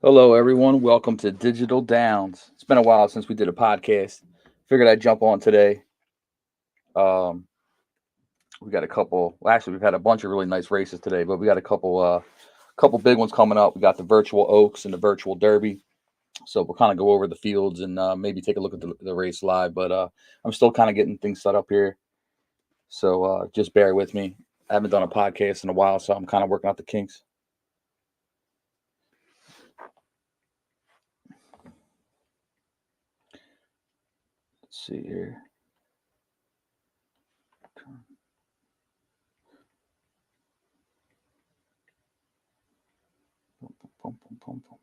Hello, everyone. Welcome to Digital Downs. It's been a while since we did a podcast. Figured I'd jump on today. Um, we got a couple. Well, actually, we've had a bunch of really nice races today, but we got a couple big ones coming up. We got the Virtual Oaks and the Virtual Derby. So we'll kind of go over the fields and maybe take a look at the race live. But I'm still kind of getting things set up here, so just bear with me. I haven't done a podcast in a while, so I'm kind of working out the kinks. Let's see here. Boom, boom, boom, boom, boom, boom, boom.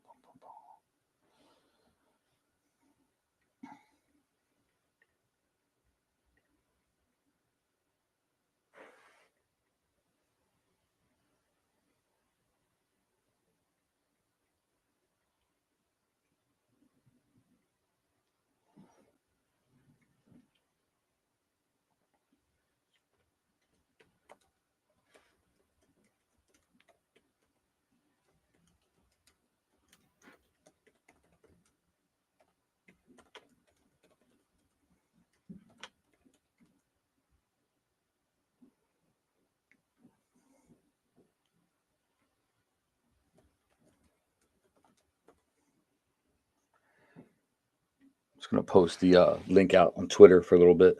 Just gonna post the link out on Twitter for a little bit.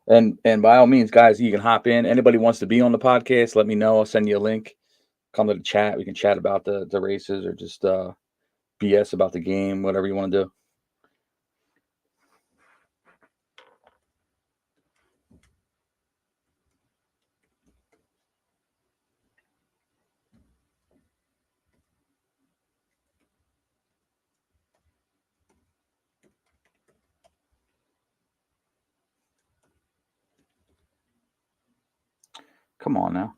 And by all means, guys, you can hop in. Anybody wants to be on the podcast, let me know. I'll send you a link. Come to the chat. We can chat about the races or just BS about the game, whatever you want to do. Come on now.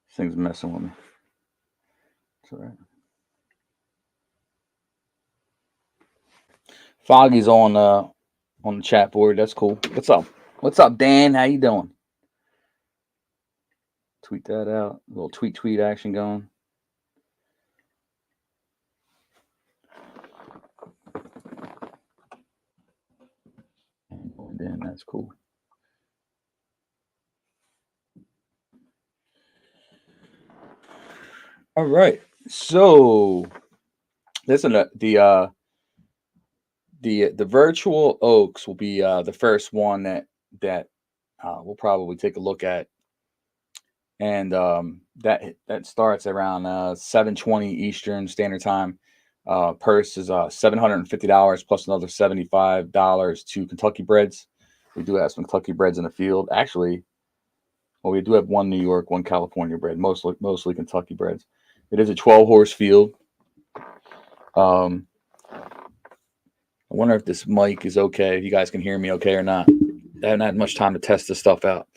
This thing's messing with me. It's all right. Foggy's on the chat board. That's cool. What's up? What's up, Dan? How you doing? Tweet that out. A little tweet action going. Dan, that's cool. All right. So listen, the virtual oaks will be the first one that we'll probably take a look at, and that starts around 7:20 Eastern Standard Time. Purse is $750 plus another $75 to Kentucky Breds. We do have some Kentucky Breds in the field. Actually, well, we do have one New York, one California bred, mostly Kentucky Breds. It is a 12-horse field. Um, I wonder if this mic is okay. If you guys can hear me okay or not. I haven't had much time to test this stuff out.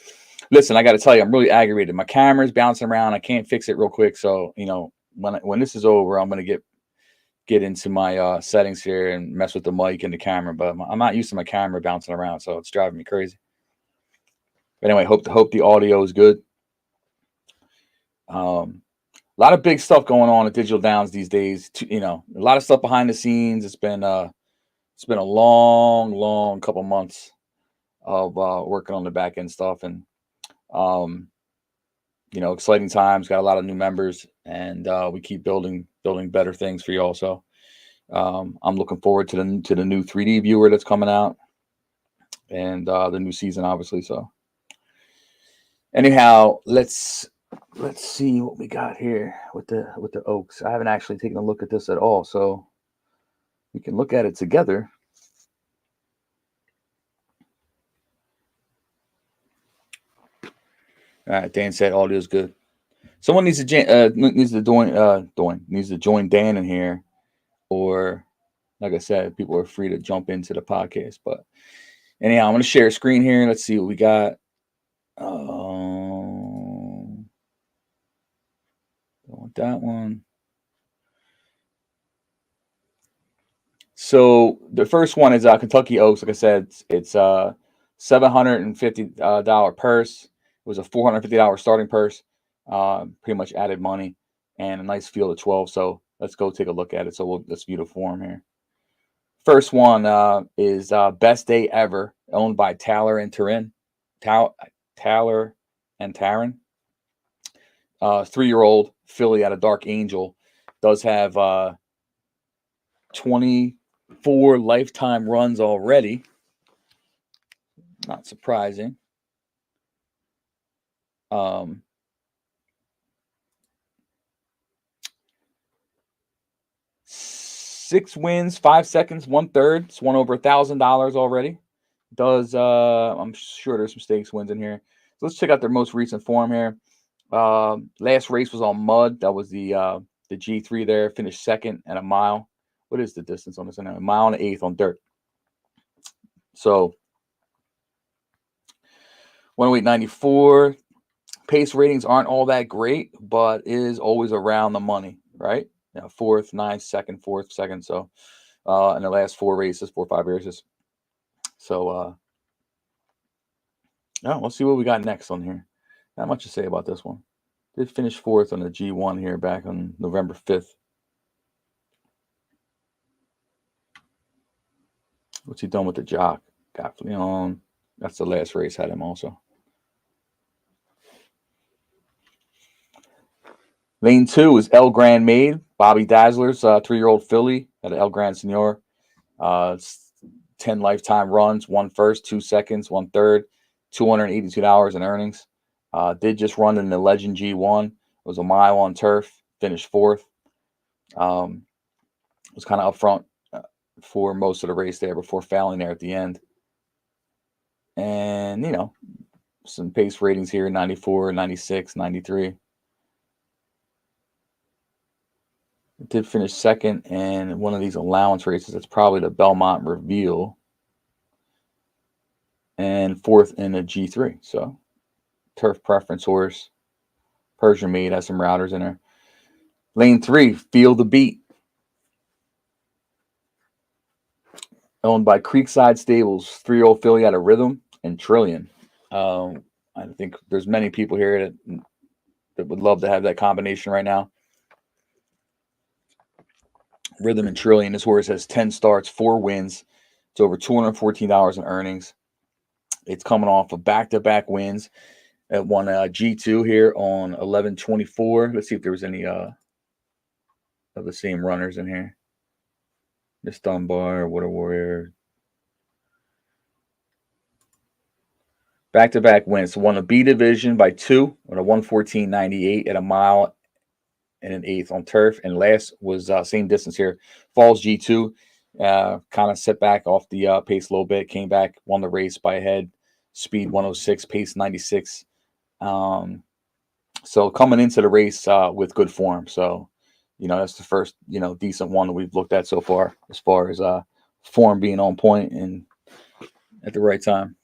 Listen, I got to tell you, I'm really aggravated. My camera's bouncing around. I can't fix it real quick. So when this is over, I'm gonna get into my settings here and mess with the mic and the camera. But I'm not used to my camera bouncing around, so it's driving me crazy. But anyway, hope the audio is good. A lot of big stuff going on at Digital Downs these days. A lot of stuff behind the scenes. It's been a long couple months of working on the back end stuff, and um, exciting times. Got a lot of new members, and we keep building better things for you all. So I'm looking forward to the new 3D viewer that's coming out, and the new season, obviously. So anyhow, let's see what we got here with the Oaks. I haven't actually taken a look at this at all, so we can look at it together. All right, Dan said audio is good. Someone needs to join Dan in here, or like I said, people are free to jump into the podcast. But anyhow, I'm going to share a screen here. Let's see what we got. Don't want that one. So the first one is Kentucky Oaks. Like I said, it's $750 purse. It was a $450 starting purse. pretty much added money and a nice field of 12. So let's go take a look at it. So let's view the form here. First one is Best Day Ever, owned by Taylor and Taryn. Taylor and Taryn. 3-year-old filly out of Dark Angel. Does have 24 lifetime runs already. Not surprising. 6 wins, 5 seconds, 1/3. It's won over $1,000 already. Does I'm sure there's some stakes wins in here. So let's check out their most recent form here. Last race was on mud. That was the G3 there. Finished second at a mile. What is the distance on this? A 1.1 miles on dirt. So 108.94. Pace ratings aren't all that great, but is always around the money, right? You know, 4th, 9th, 2nd, 4th, 2nd. So in the last 4 races, 4 or 5 races. So let's see what we got next on here. Not much to say about this one. Did finish 4th on the G1 here back on November 5th. What's he done with the jock? Got Leon. That's the last race, had him also. Lane 2 is El Grand Maid, Bobby Dazzler's 3-year-old filly at El Grand Senor. 10 lifetime runs, 1 first, 2 seconds, 1/3, $282 in earnings. Did just run in the Legend G1. It was a mile on turf, finished 4th. Was kind of up front for most of the race there before fouling there at the end. And, you know, some pace ratings here, 94, 96, 93. Did finish second in one of these allowance races. It's probably the Belmont Reveal. And 4th in a G3. So turf preference horse. Persian Maid has some routers in her. Lane 3, Feel the Beat. Owned by Creekside Stables, 3-year-old filly out of Rhythm and Trillion. I think there's many people here that would love to have that combination right now. Rhythm and Trillion. This horse has 10 starts, 4 wins. It's over $214 in earnings. It's coming off of back-to-back wins. It won a G2 here on 11/24. Let's see if there was any of the same runners in here. Miss Dunbar, Water Warrior. Back-to-back wins. Won a B division by 2 on a 1:14.98 at a mile and an 1/8 on turf. And last was same distance here. Falls G2. Kind of set back off the pace a little bit. Came back, won the race by a head. Speed 106, pace 96. So coming into the race with good form. So, you know, that's the first, you know, decent one that we've looked at so far as form being on point and at the right time.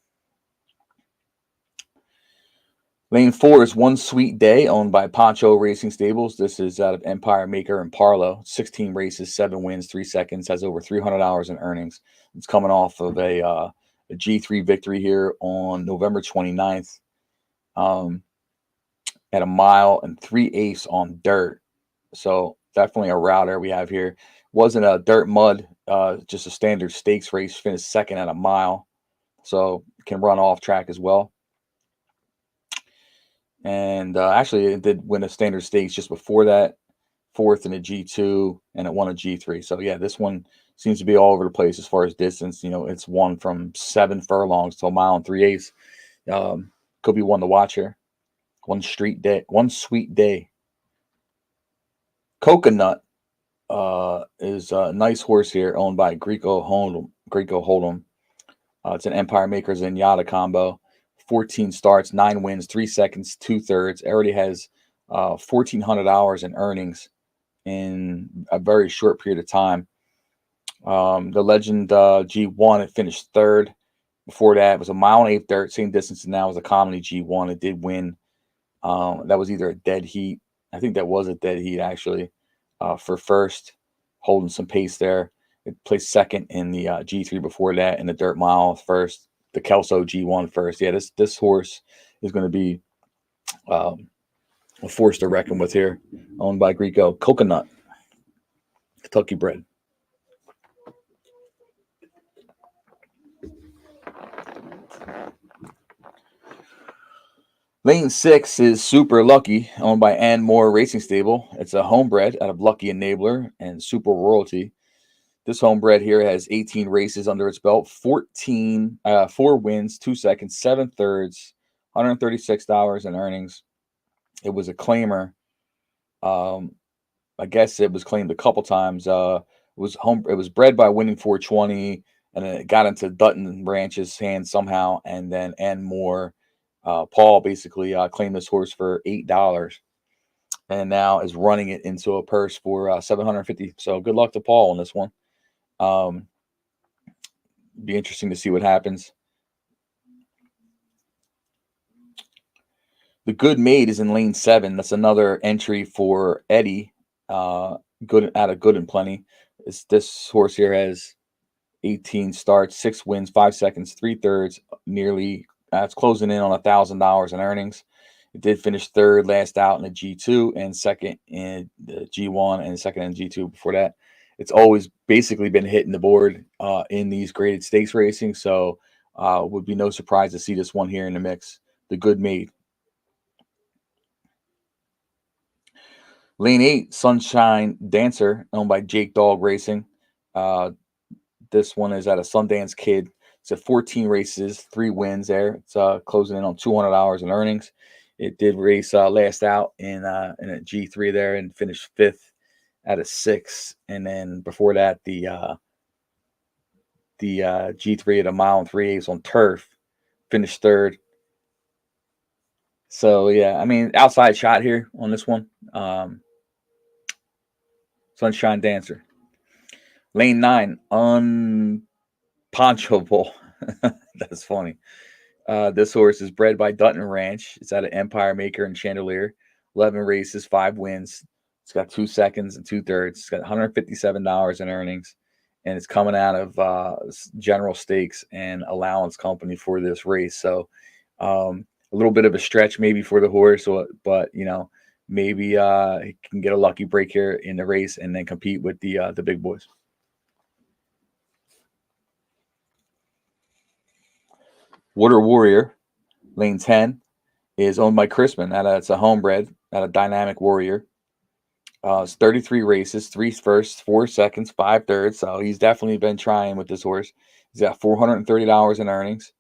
Lane 4 is One Sweet Day, owned by Poncho Racing Stables. This is out of Empire Maker and Parlo. 16 races, 7 wins, 3 seconds, has over $300 in earnings. It's coming off of a G3 victory here on November 29th at a mile and 3/8 on dirt. So definitely a router we have here. Wasn't a dirt mud, just a standard stakes race. Finished second at a mile. So can run off track as well. And actually, it did win a standard stakes just before that, 4th in a G2, and it won a G3. So, yeah, this one seems to be all over the place as far as distance. You know, it's won from 7 furlongs to a mile and 3/8. Could be one to watch here. One Sweet Day. Coconut is a nice horse here, owned by Greco Hold'em. It's an Empire Maker Zenyatta combo. 14 starts, 9 wins, 3 seconds, 2/3. Already has $1,400 in earnings in a very short period of time. The Legend G1, it finished 3rd. Before that, it was a mile and 1/8 dirt, same distance, and now it was a Comedy G1. It did win. That was either a dead heat. I think that was a dead heat, actually, for first, holding some pace there. It placed second in the G3 before that, in the dirt mile first. The Kelso G1 first. Yeah, this horse is going to be A force to reckon with here, owned by Greco. Coconut, Kentucky bred. Lane 6 is Super Lucky, owned by Ann Moore Racing Stable. It's a homebred out of Lucky Enabler and Super Royalty. This homebred here has 18 races under its belt, 4 wins, 2 seconds, 7 thirds, $136 in earnings. It was a claimer. I guess it was claimed a couple times. It was bred by Winning 420, and then it got into Dutton Ranch's hands somehow, and then Ann Moore, Paul basically claimed this horse for $8, and now is running it into a purse for $750. So good luck to Paul on this one. Be interesting to see what happens. The Good Maid is in lane 7. That's another entry for Eddie. Good out of Good and Plenty. This horse here has 18 starts, 6 wins, 5 seconds, 3 thirds. Nearly, it's closing in on $1,000 in earnings. It did finish third last out in the G2 and second in the G1 and second in G2 before that. It's always basically been hitting the board in these graded stakes racing, so would be no surprise to see this one here in the mix. The Good Maid. Lane 8, Sunshine Dancer, owned by Jake Dog Racing. This one is at a Sundance Kid. It's at 14 races, 3 wins there. It's closing in on $200 in earnings. It did race last out in a G3 there and finished 5th out of 6. And then before that, the G3 at a mile and 3/8 on turf, finished 3rd. So yeah, I mean, outside shot here on this one. Sunshine Dancer. Lane 9, Unpunchable. That's funny. This horse is bred by Dutton Ranch. It's out of Empire Maker and Chandelier. 11 races, 5 wins. It's got 2 seconds and 2 thirds. It's got $157 in earnings, and it's coming out of General Stakes and Allowance Company for this race. So a little bit of a stretch maybe for the horse, but maybe he can get a lucky break here in the race and then compete with the big boys. Water Warrior, lane 10, is owned by Chrisman. It's a homebred at a Dynamic Warrior. It's 33 races, 3 firsts, 4 seconds, 5 thirds. So he's definitely been trying with this horse. He's got $430 in earnings.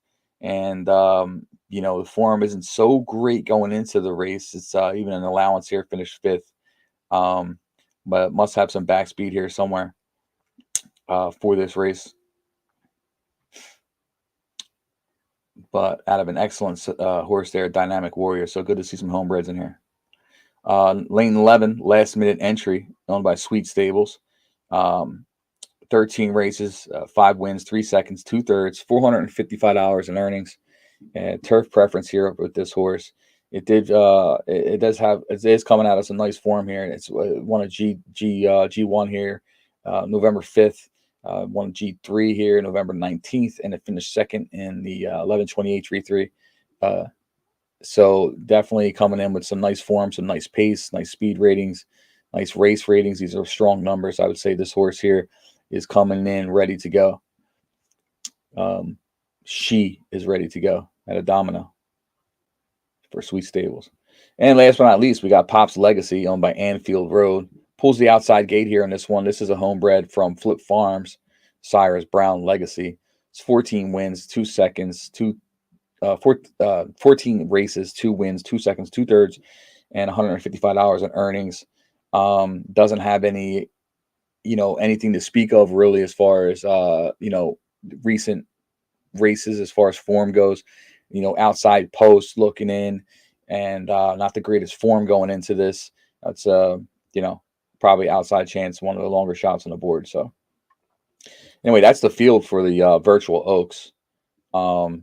And, the form isn't so great going into the race. It's even an allowance here, finished 5th. But must have some back speed here somewhere for this race. But out of an excellent horse there, Dynamic Warrior. So good to see some homebreds in here. Lane 11, last minute entry, owned by Sweet Stables. 13 races, 5 wins, 3 seconds, 2 thirds, $455 in earnings. And turf preference here with this horse. It is coming out of some nice form here. It's won a G1 here, November 5th. Won G3 here, November 19th, and it finished second in the 11:28 3-3. So definitely coming in with some nice form, some nice pace, nice speed ratings, nice race ratings. These are strong numbers. I would say this horse here is coming in ready to go. She is ready to go at a Domino for Sweet Stables. And last but not least, we got Pop's Legacy, owned by Anfield Road. Pulls the outside gate here on this one. This is a homebred from Flip Farms, Cyrus Brown Legacy. It's 14 wins, 2 seconds, 14 races, 2 wins, 2 seconds, 2 thirds, and $155 in earnings. Doesn't have any, anything to speak of really as far as, recent races as far as form goes. Outside post looking in, and not the greatest form going into this. That's probably outside chance, one of the longer shots on the board. So anyway, that's the field for the virtual Oaks. I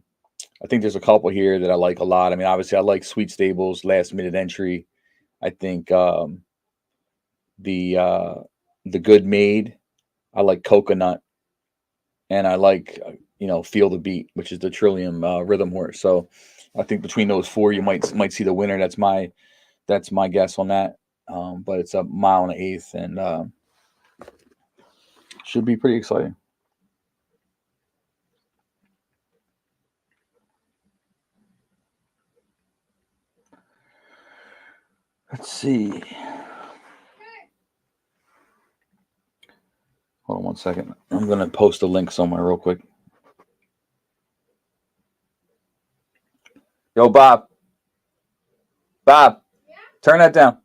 think there's a couple here that I like a lot. I mean, obviously I like Sweet Stables, last minute entry. I think the Good Maid. I like Coconut, and I like Feel the Beat, which is the Trillium rhythm horse. So I think between those 4, you might see the winner. That's my That's my guess on that. But it's a mile and an eighth, and should be pretty exciting. Let's see. Hold on one second. I'm gonna post a link somewhere real quick. Yo, Bob. Bob, turn that down.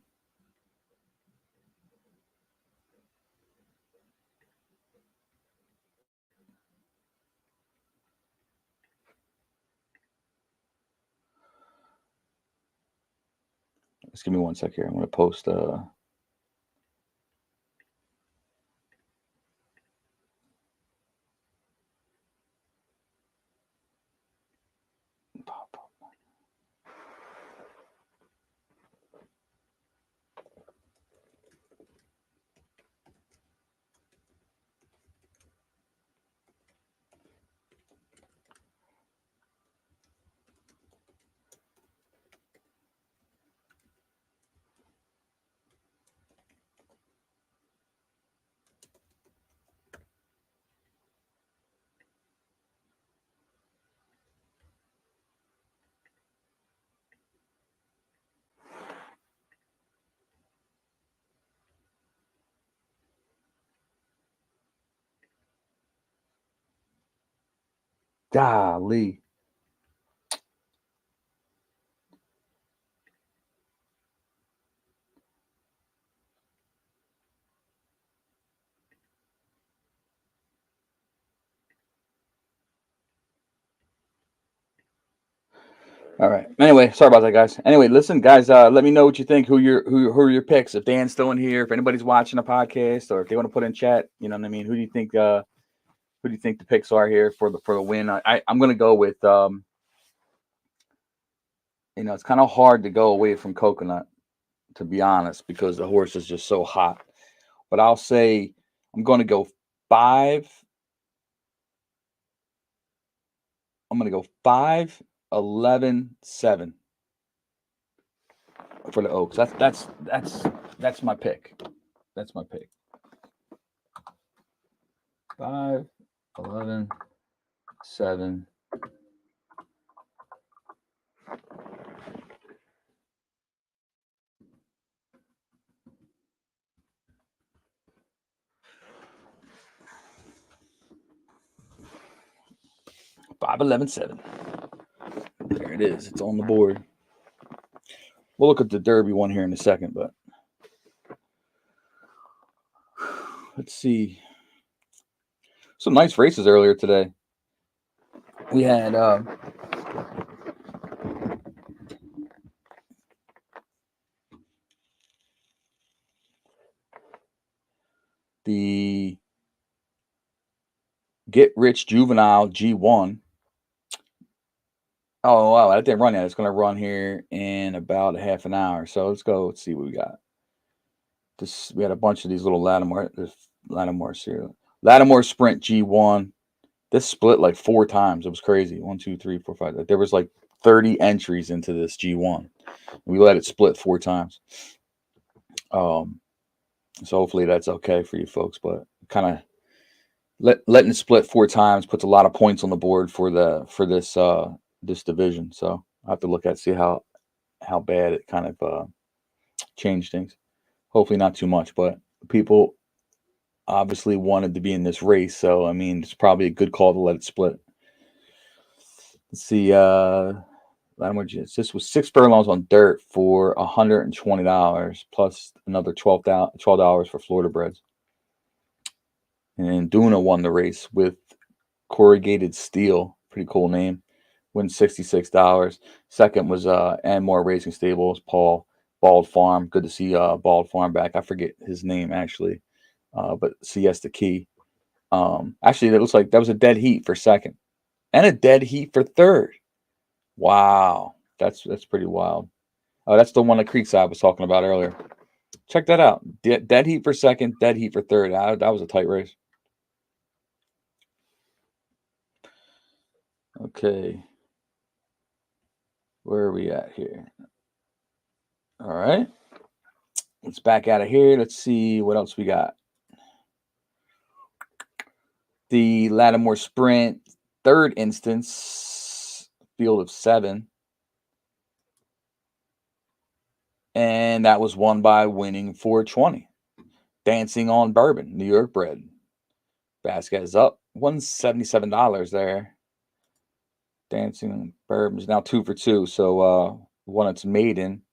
Just give me one sec here. I'm gonna post. Golly. All right. Anyway, sorry about that, guys. Anyway, listen, guys. Let me know what you think. Who are your picks? If Dan's still in here, if anybody's watching a podcast, or if they want to put in chat, you know what I mean. Who do you think? Who do you think the picks are here for the win? I'm gonna go with it's kind of hard to go away from Coconut, to be honest, because the horse is just so hot. But I'll say I'm going to go 5. I'm going to go 5, 11, 7 for the Oaks. That's my pick. That's my pick. 5, 11, 7. Five, 11, 7. There it is. It's on the board. We'll look at the Derby one here in a second, but let's see. Some nice races earlier today. We had the Get Rich Juvenile G1. Oh wow, that didn't run yet. It's gonna run here in about a half an hour. So let's go. Let's see what we got. We had a bunch of these little Lattimore. This Lattimore here. Lattimore Sprint G1. This split like 4 times. It was crazy. 1, 2, 3, 4, 5. There was like 30 entries into this G1. We let it split 4 times. So hopefully that's okay for you folks. But kind of letting it split 4 times puts a lot of points on the board for this division. So I have to see how bad it kind of changed things. Hopefully not too much, but people obviously wanted to be in this race, so I mean it's probably a good call to let it split. Let's see. This was 6 furlongs on dirt for $120 plus another $12 for Florida Breds. And Duna won the race with Corrugated Steel, pretty cool name. Wins $66. Second was Anmore Racing Stables, Paul Bald Farm. Good to see Bald Farm back. I forget his name actually, but Siesta Key. Actually, it looks like that was a dead heat for second, and a dead heat for third. Wow, that's pretty wild. Oh, that's the one that Creekside was talking about earlier. Check that out. Dead heat for second, dead heat for third. That was a tight race. Okay. Where are we at here? All right. Let's back out of here. Let's see what else we got. The Lattimore Sprint, third instance, field of 7. And that was won by winning 420. Dancing on Bourbon, New York bred. Vasquez up $177 there. Dancing on Bourbon is now 2 for 2. So one it's maiden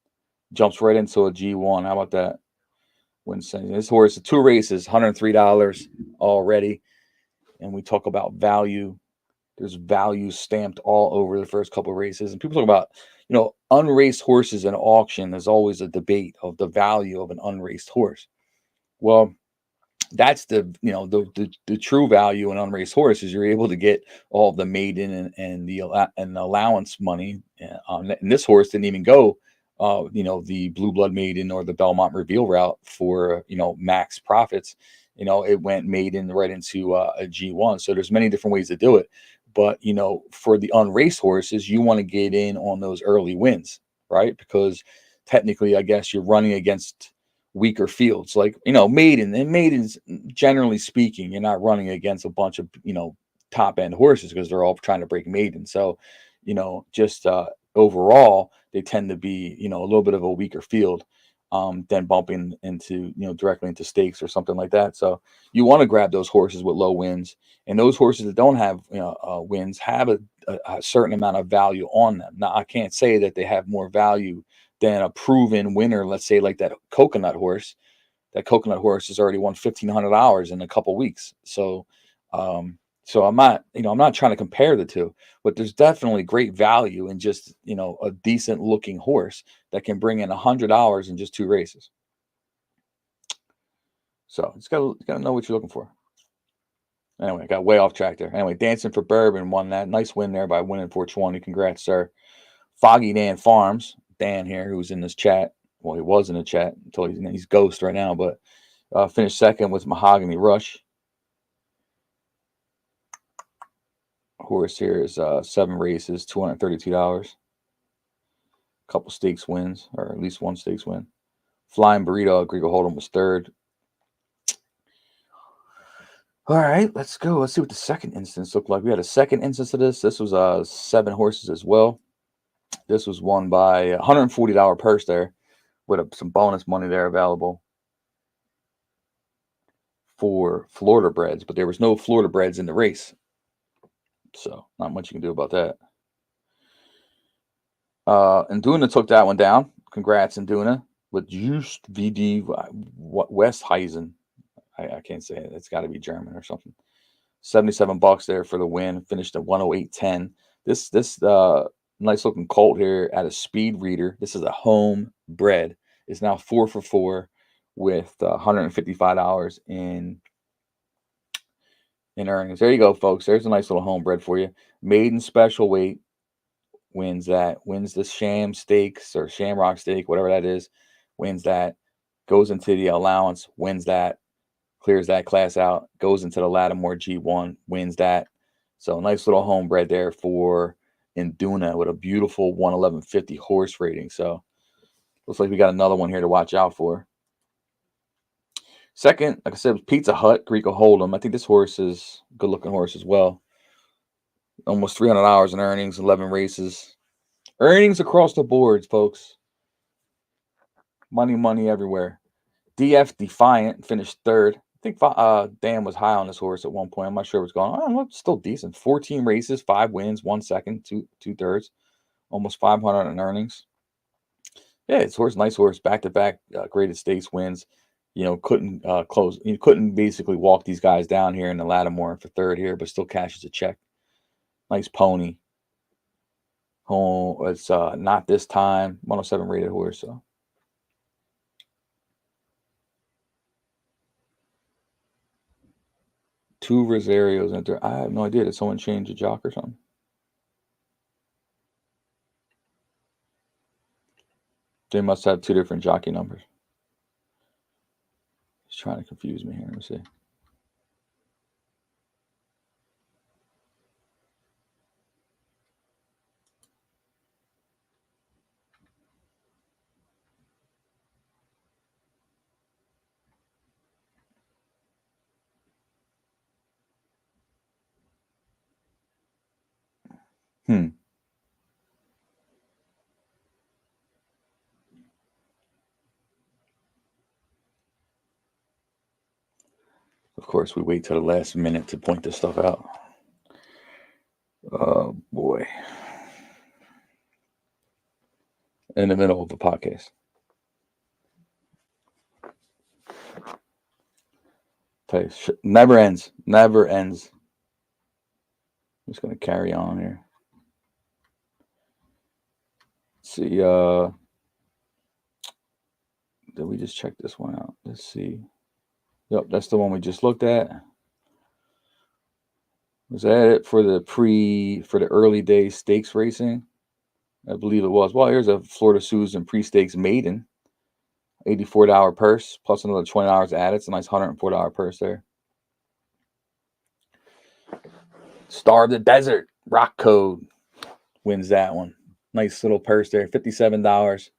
jumps right into a G1. How about that? This horse, 2 races, $103 already. And we talk about value. There's value stamped all over the first couple of races. And people talk about, unraced horses in auction. There's always a debate of the value of an unraced horse. Well, that's the true value in unraced horse is you're able to get all the maiden and the allowance money. And this horse didn't even go, the Blue Blood Maiden or the Belmont Reveal route for max profits. It went maiden right into a G1. So there's many different ways to do it. But for the unraced horses, you want to get in on those early wins, right? Because technically, I guess you're running against weaker fields like maidens, generally speaking, you're not running against a bunch of top end horses because they're all trying to break maiden. So just overall they tend to be a little bit of a weaker field than bumping into directly into stakes or something like that. So you want to grab those horses with low wins, and those horses that don't have wins have a certain amount of value on them. Now I can't say that they have more value than a proven winner, let's say like that coconut horse. That coconut horse has already won $1,500 in a couple weeks. So I'm not trying to compare the two, but there's definitely great value in just a decent looking horse that can bring in $100 in just 2 races. So it's gotta know what you're looking for. Anyway, I got way off track there. Anyway, Dancing for Bourbon won that. Nice win there by winning 420. Congrats, sir. Foggy Dan Farms, Dan here, who's in this chat. Well, he was in the chat until he's ghost right now, but finished second with Mahogany Rush. Horse here is 7 races, $232. Couple stakes wins, or at least 1 stakes win. Flying Burrito, Grego Hold'em was 3rd. All right, let's go. Let's see what the second instance looked like. We had a second instance of this. This was 7 horses as well. This was won by a $140 purse there with some bonus money there available for Florida breds, but there was no Florida breds in the race. So not much you can do about that. Induna took that one down. Congrats, Induna, with Just VD Westheisen. I can't say it. It's got to be German or something. $77 there for the win. Finished at 108.10. This nice looking colt here at a Speed Reader. This is a home bred. It's now 4 for 4 with $155 in earnings. There you go, folks. There's a nice little home bred for you. Maiden special weight wins the Sham Stakes or Shamrock Stake, whatever that is. Wins that. Goes into the allowance. Wins that. Clears that class out, goes into the Lattimore G1, wins that. So nice little homebred there for Induna with a beautiful 111.50 horse rating. So looks like we got another one here to watch out for. Second, like I said, was Pizza Hut, Grego Hold'em. I think this horse is a good-looking horse as well. Almost $300 in earnings, 11 races. Earnings across the boards, folks. Money everywhere. DF Defiant finished 3rd. I think Dan was high on this horse at one point. I'm not sure what's going on. It's still decent. 14 races, 5 wins, 1 second, 2/3, almost 500 in earnings. Yeah, it's horse, nice horse, back-to-back graded stakes wins. Couldn't close. You couldn't basically walk these guys down here in the Lattimore for 3rd here, but still cashes a check. Nice pony. Oh, it's not this time. 107 rated horse. So. Two Rosarios in there. I have no idea. Did someone change a jock or something? They must have 2 different jockey numbers. He's trying to confuse me here. Let me see. Hmm. Of course, we wait till the last minute to point this stuff out. Oh boy. In the middle of the podcast. Tell you, never ends. Never ends. I'm just gonna carry on here. Let's see, did we just check this one out? Let's see. Yep, that's the one we just looked at. Was that it for the early day stakes racing? I believe it was. Well, here's a Florida Susan pre-stakes maiden. $84 purse plus another $20 added. It's a nice $104 purse there. Star of the Desert, Rock Code wins that one. Nice little purse there, $57.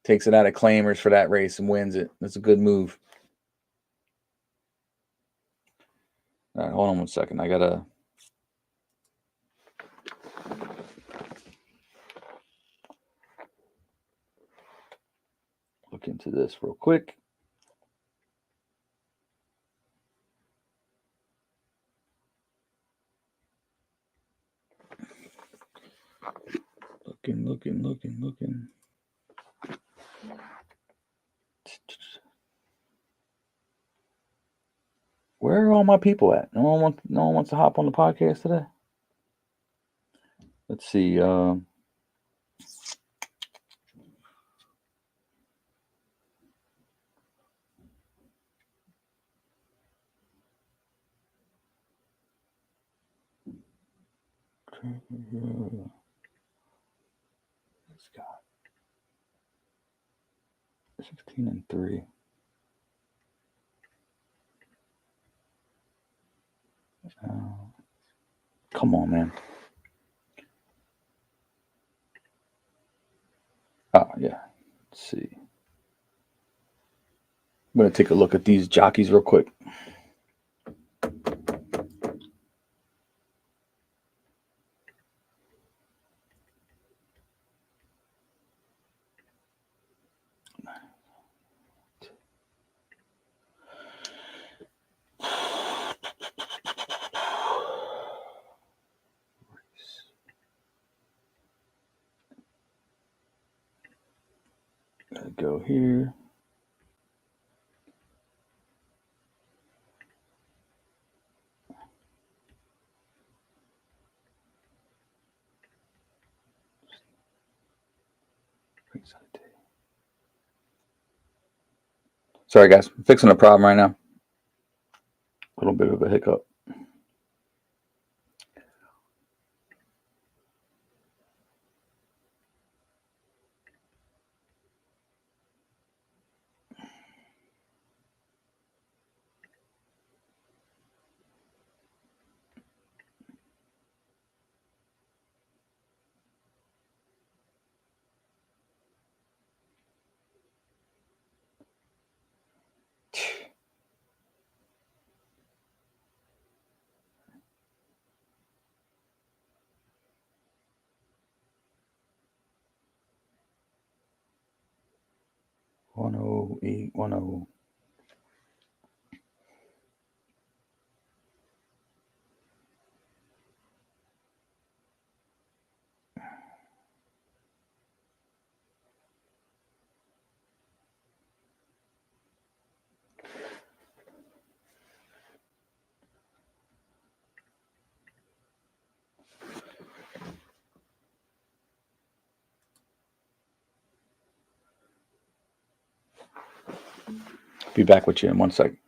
Takes it out of claimers for that race and wins it. That's a good move. All right, hold on one second. I gotta look into this real quick. Looking. Where are all my people at? No one wants to hop on the podcast today. Let's see. Scott, 16-3. Come on, man. Oh yeah. Let's see. I'm gonna take a look at these jockeys real quick. Gotta go here. Sorry, guys. I'm fixing a problem right now. A little bit of a hiccup. $108.10. Be back with you in 1 second.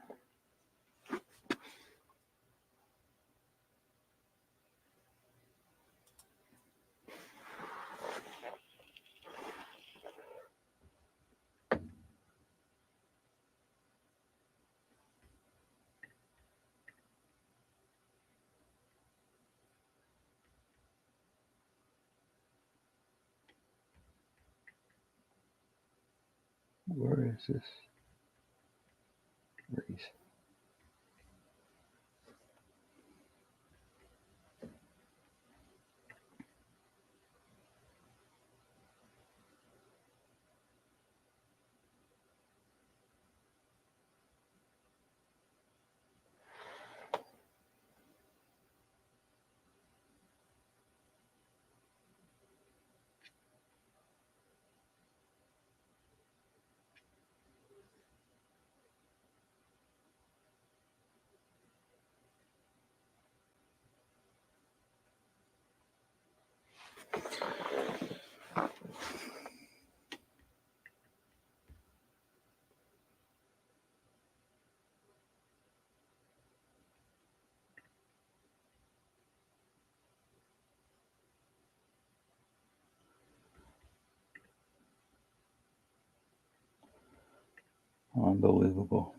Where is this race? Unbelievable.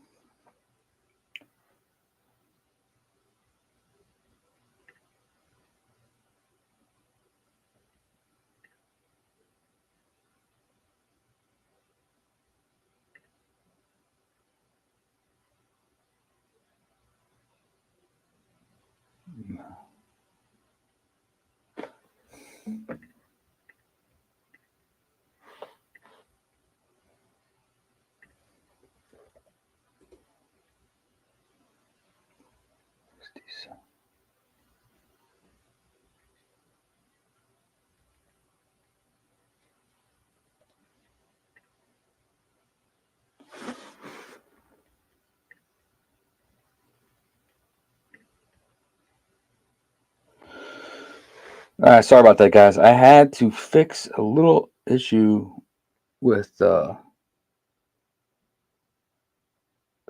All right, sorry about that, guys. I had to fix a little issue with the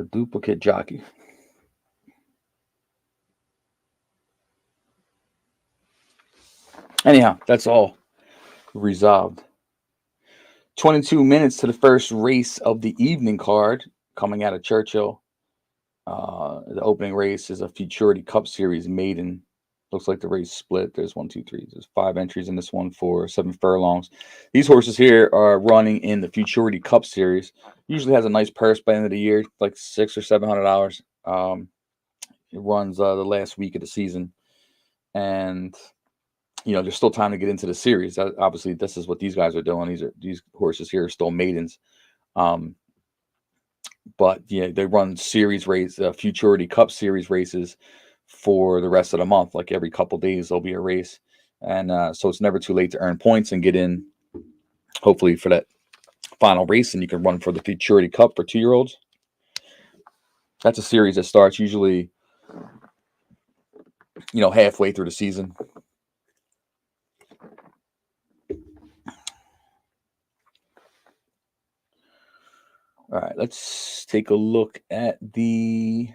duplicate jockey. Anyhow, that's all resolved. 22 minutes to the first race of the evening card coming out of Churchill. The opening race is a Futurity Cup Series maiden. Looks like the race split. There's 1, 2, 3. There's 5 entries in this one for 7 furlongs. These horses here are running in the Futurity Cup Series. Usually has a nice purse by the end of the year, like $600 or $700. It runs the last week of the season, and there's still time to get into the series. Obviously, this is what these guys are doing. These horses here are still maidens. But yeah, they run series race, Futurity Cup Series races for the rest of the month. Like every couple days, there'll be a race, and so it's never too late to earn points and get in. Hopefully, for that final race, and you can run for the Futurity Cup for 2-year-olds. That's a series that starts usually, halfway through the season. All right, let's take a look at the.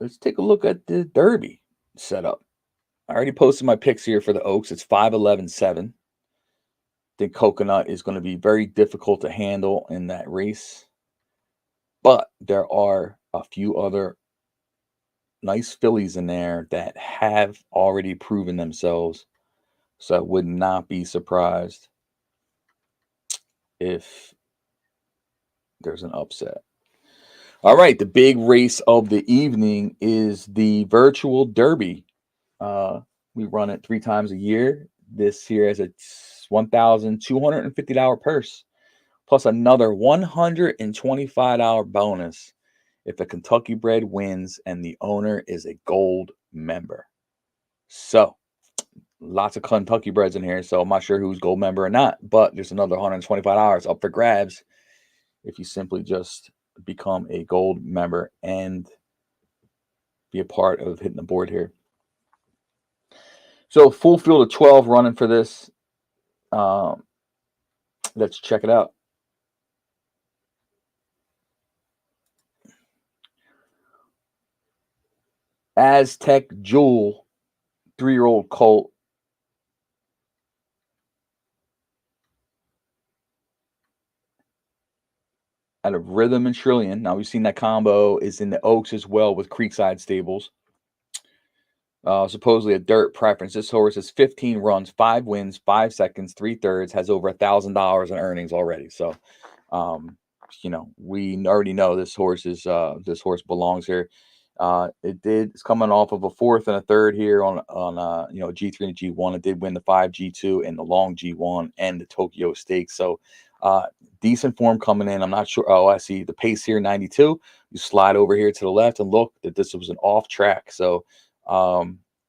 Let's take a look at the Derby setup. I already posted my picks here for the Oaks. It's 5-11-7. I think Coconut is going to be very difficult to handle in that race. But there are a few other nice fillies in there that have already proven themselves. So I would not be surprised if there's an upset. All right, the big race of the evening is the virtual Derby. We run it 3 times a year. This year has a $1,250 purse, plus another $125 bonus if a Kentucky bred wins and the owner is a gold member. So, lots of Kentucky breds in here, so I'm not sure who's gold member or not, but there's another $125 up for grabs if you simply just become a gold member and be a part of hitting the board here. So, full field of 12 running for this. Let's check it out. Aztec Jewel, 3-year-old colt. Out of Rhythm and Trillion. Now, we've seen that combo is in the Oaks as well with Creekside Stables. Supposedly a dirt preference. This horse has 15 runs, 5 wins, 5 seconds, 3/3, has over $1,000 in earnings already. So, we already know this horse belongs here. It's coming off of a 4th and a 3rd here on G3 and G1. It did win the 5 G2 and the long G1 and the Tokyo Stakes. So decent form coming in. I'm not sure. Oh, I see the pace here, 92. You slide over here to the left and look that this was an off track. So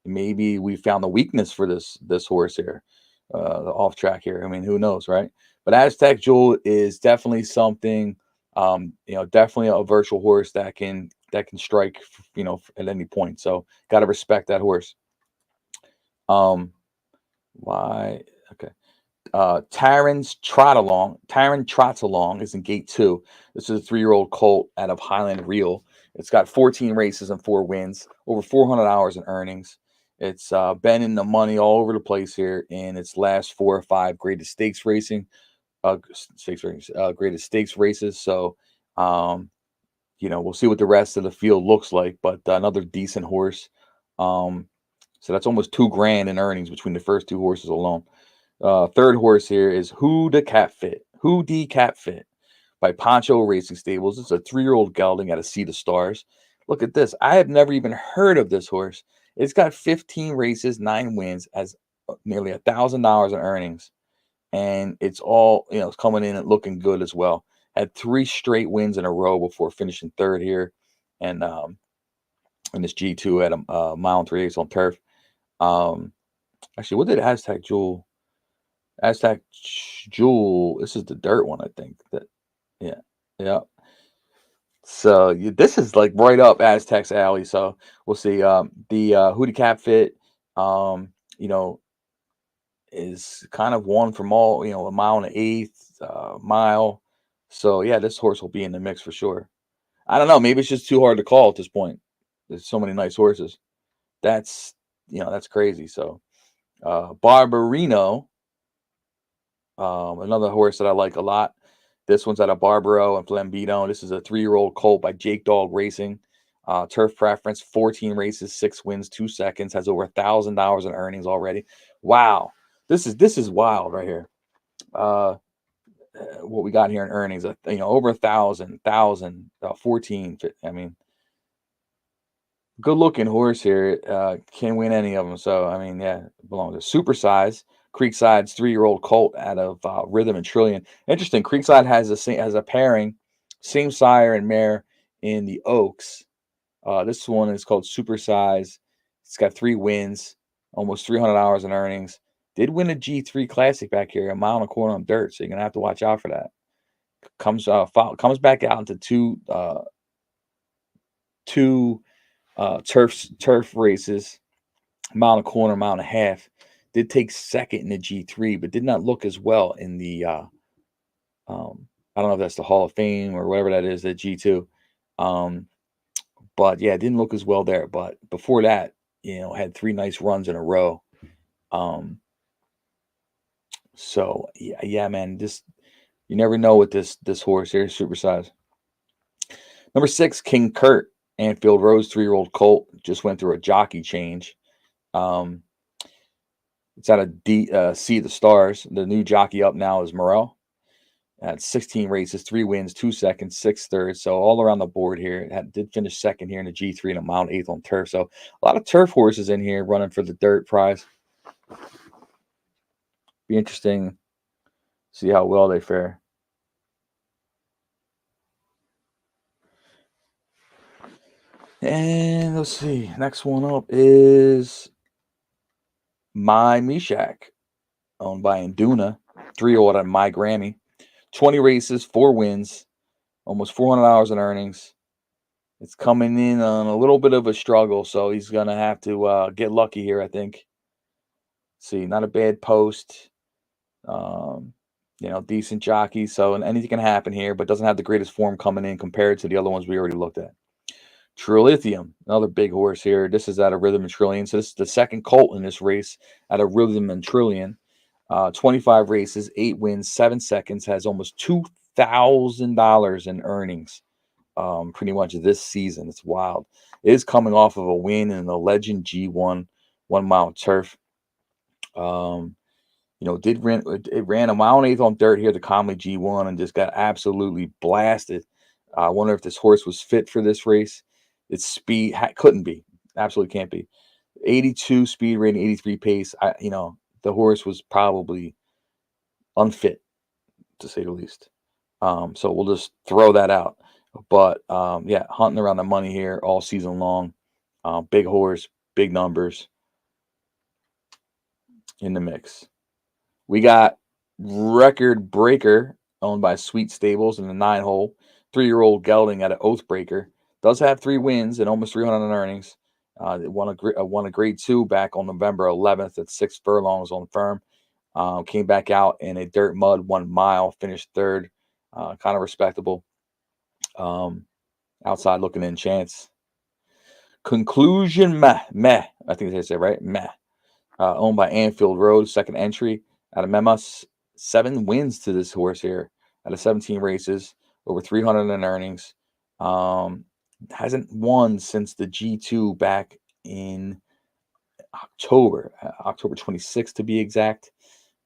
maybe we found the weakness for this horse here, the off track here. I mean, who knows, right? But Aztec Jewel is definitely something. Definitely a virtual horse that can strike, at any point. So got to respect that horse. Why? Okay. Taron Trots Along is in gate 2. This is a 3-year-old colt out of Highland Reel. It's got 14 races and 4 wins, over $400 in earnings. It's been in the money all over the place here in its last 4 or 5 greatest stakes racing. stakes races, graded stakes races. So, we'll see what the rest of the field looks like, but another decent horse. So that's almost $2,000 in earnings between the first two horses alone. Third horse here is Who the Cat Fit? Who the Cat Fit by Poncho Racing Stables. It's a 3-year-old gelding out of Sea the Stars. Look at this. I have never even heard of this horse. It's got 15 races, 9 wins, has nearly $1,000 in earnings. And it's all, it's coming in and looking good as well. Had 3 straight wins in a row before finishing third here. And in this G2 at a mile and 3/8 on turf. Actually, what did Aztec Jewel? Aztec Jewel. This is the dirt one, I think. Yeah. So this is like right up Aztec's alley. So we'll see. The Who the Cat Fit, is kind of one from all, a mile and 1/8 mile. So yeah, this horse will be in the mix for sure. I don't know. Maybe it's just too hard to call at this point. There's so many nice horses. That's crazy. So Barbarino, another horse that I like a lot. This one's out of Barbaro and Flambino. This is a 3-year-old colt by Jake Dog Racing. Turf preference, 14 races, 6 wins, 2 seconds. Has over $1,000 in earnings already. Wow, this is wild right here. What we got here in earnings, over 1,000, 14. I mean, good looking horse here. Can't win any of them. So I mean, yeah, belongs to Super Size. Creekside's 3-year-old colt out of Rhythm and Trillion. Interesting. Creekside has a pairing, same sire and mare in the Oaks. This one is called Super Size. It's got 3 wins, almost $300 in earnings. Did win a G3 Classic back here, 1.25 miles on dirt. So you're gonna have to watch out for that. Comes back out into two turf races, 1.25 miles, 1.5 miles. Did take second in the G3, but did not look as well in the I don't know if that's the Hall of Fame or whatever that is, the G2. But yeah, it didn't look as well there. But before that, had 3 nice runs in a row. So yeah, man, you never know with this horse here, Super Size. Number 6, King Kurt, Anfield Rose, 3-year-old colt, just went through a jockey change. It's out of Sea the Stars. The new jockey up now is Morel. Had 16 races, 3 wins, 2 seconds, 6 thirds. So all around the board here. Did finish second here in the G3 and a mile and 1/8 on turf. So a lot of turf horses in here running for the dirt prize. Be interesting to see how well they fare. And let's see. Next one up is My Meshach, owned by Induna. 3-year-old on My Grammy. 20 races, 4 wins, almost $400 in earnings. It's coming in on a little bit of a struggle, so he's going to have to get lucky here, I think. See, not a bad post. Decent jockey. So anything can happen here, but doesn't have the greatest form coming in compared to the other ones we already looked at. Trilithium, another big horse here. This is out of Rhythm and Trillion. So this is the second colt in this race out of Rhythm and Trillion. 25 races, 8 wins, 7 seconds. Has almost $2,000 in earnings. Pretty much this season. It's wild. It is coming off of a win in the Legend G1 1 mile turf. It ran 1.5 miles on dirt here, the Comley G1, and just got absolutely blasted. I wonder if this horse was fit for this race. Its speed couldn't be, absolutely can't be. 82 speed rating, 83 pace. The horse was probably unfit, to say the least. So we'll just throw that out. But hunting around the money here all season long. Big horse, big numbers in the mix. We got Record Breaker, owned by Sweet Stables in the 9-hole. 3-year-old gelding at an Oathbreaker. Does have 3 wins and almost 300 in earnings. Won a grade 2 back on November 11th at 6 furlongs on firm. Came back out in a dirt mud 1 mile, finished third. Kind of respectable. Outside looking in chance. Conclusion Meh. I think they say right. Meh. Owned by Anfield Road, second entry out of Memas. 7 wins to this horse here out of 17 races, over 300 in earnings. Hasn't won since the G2 back in October 26th to be exact.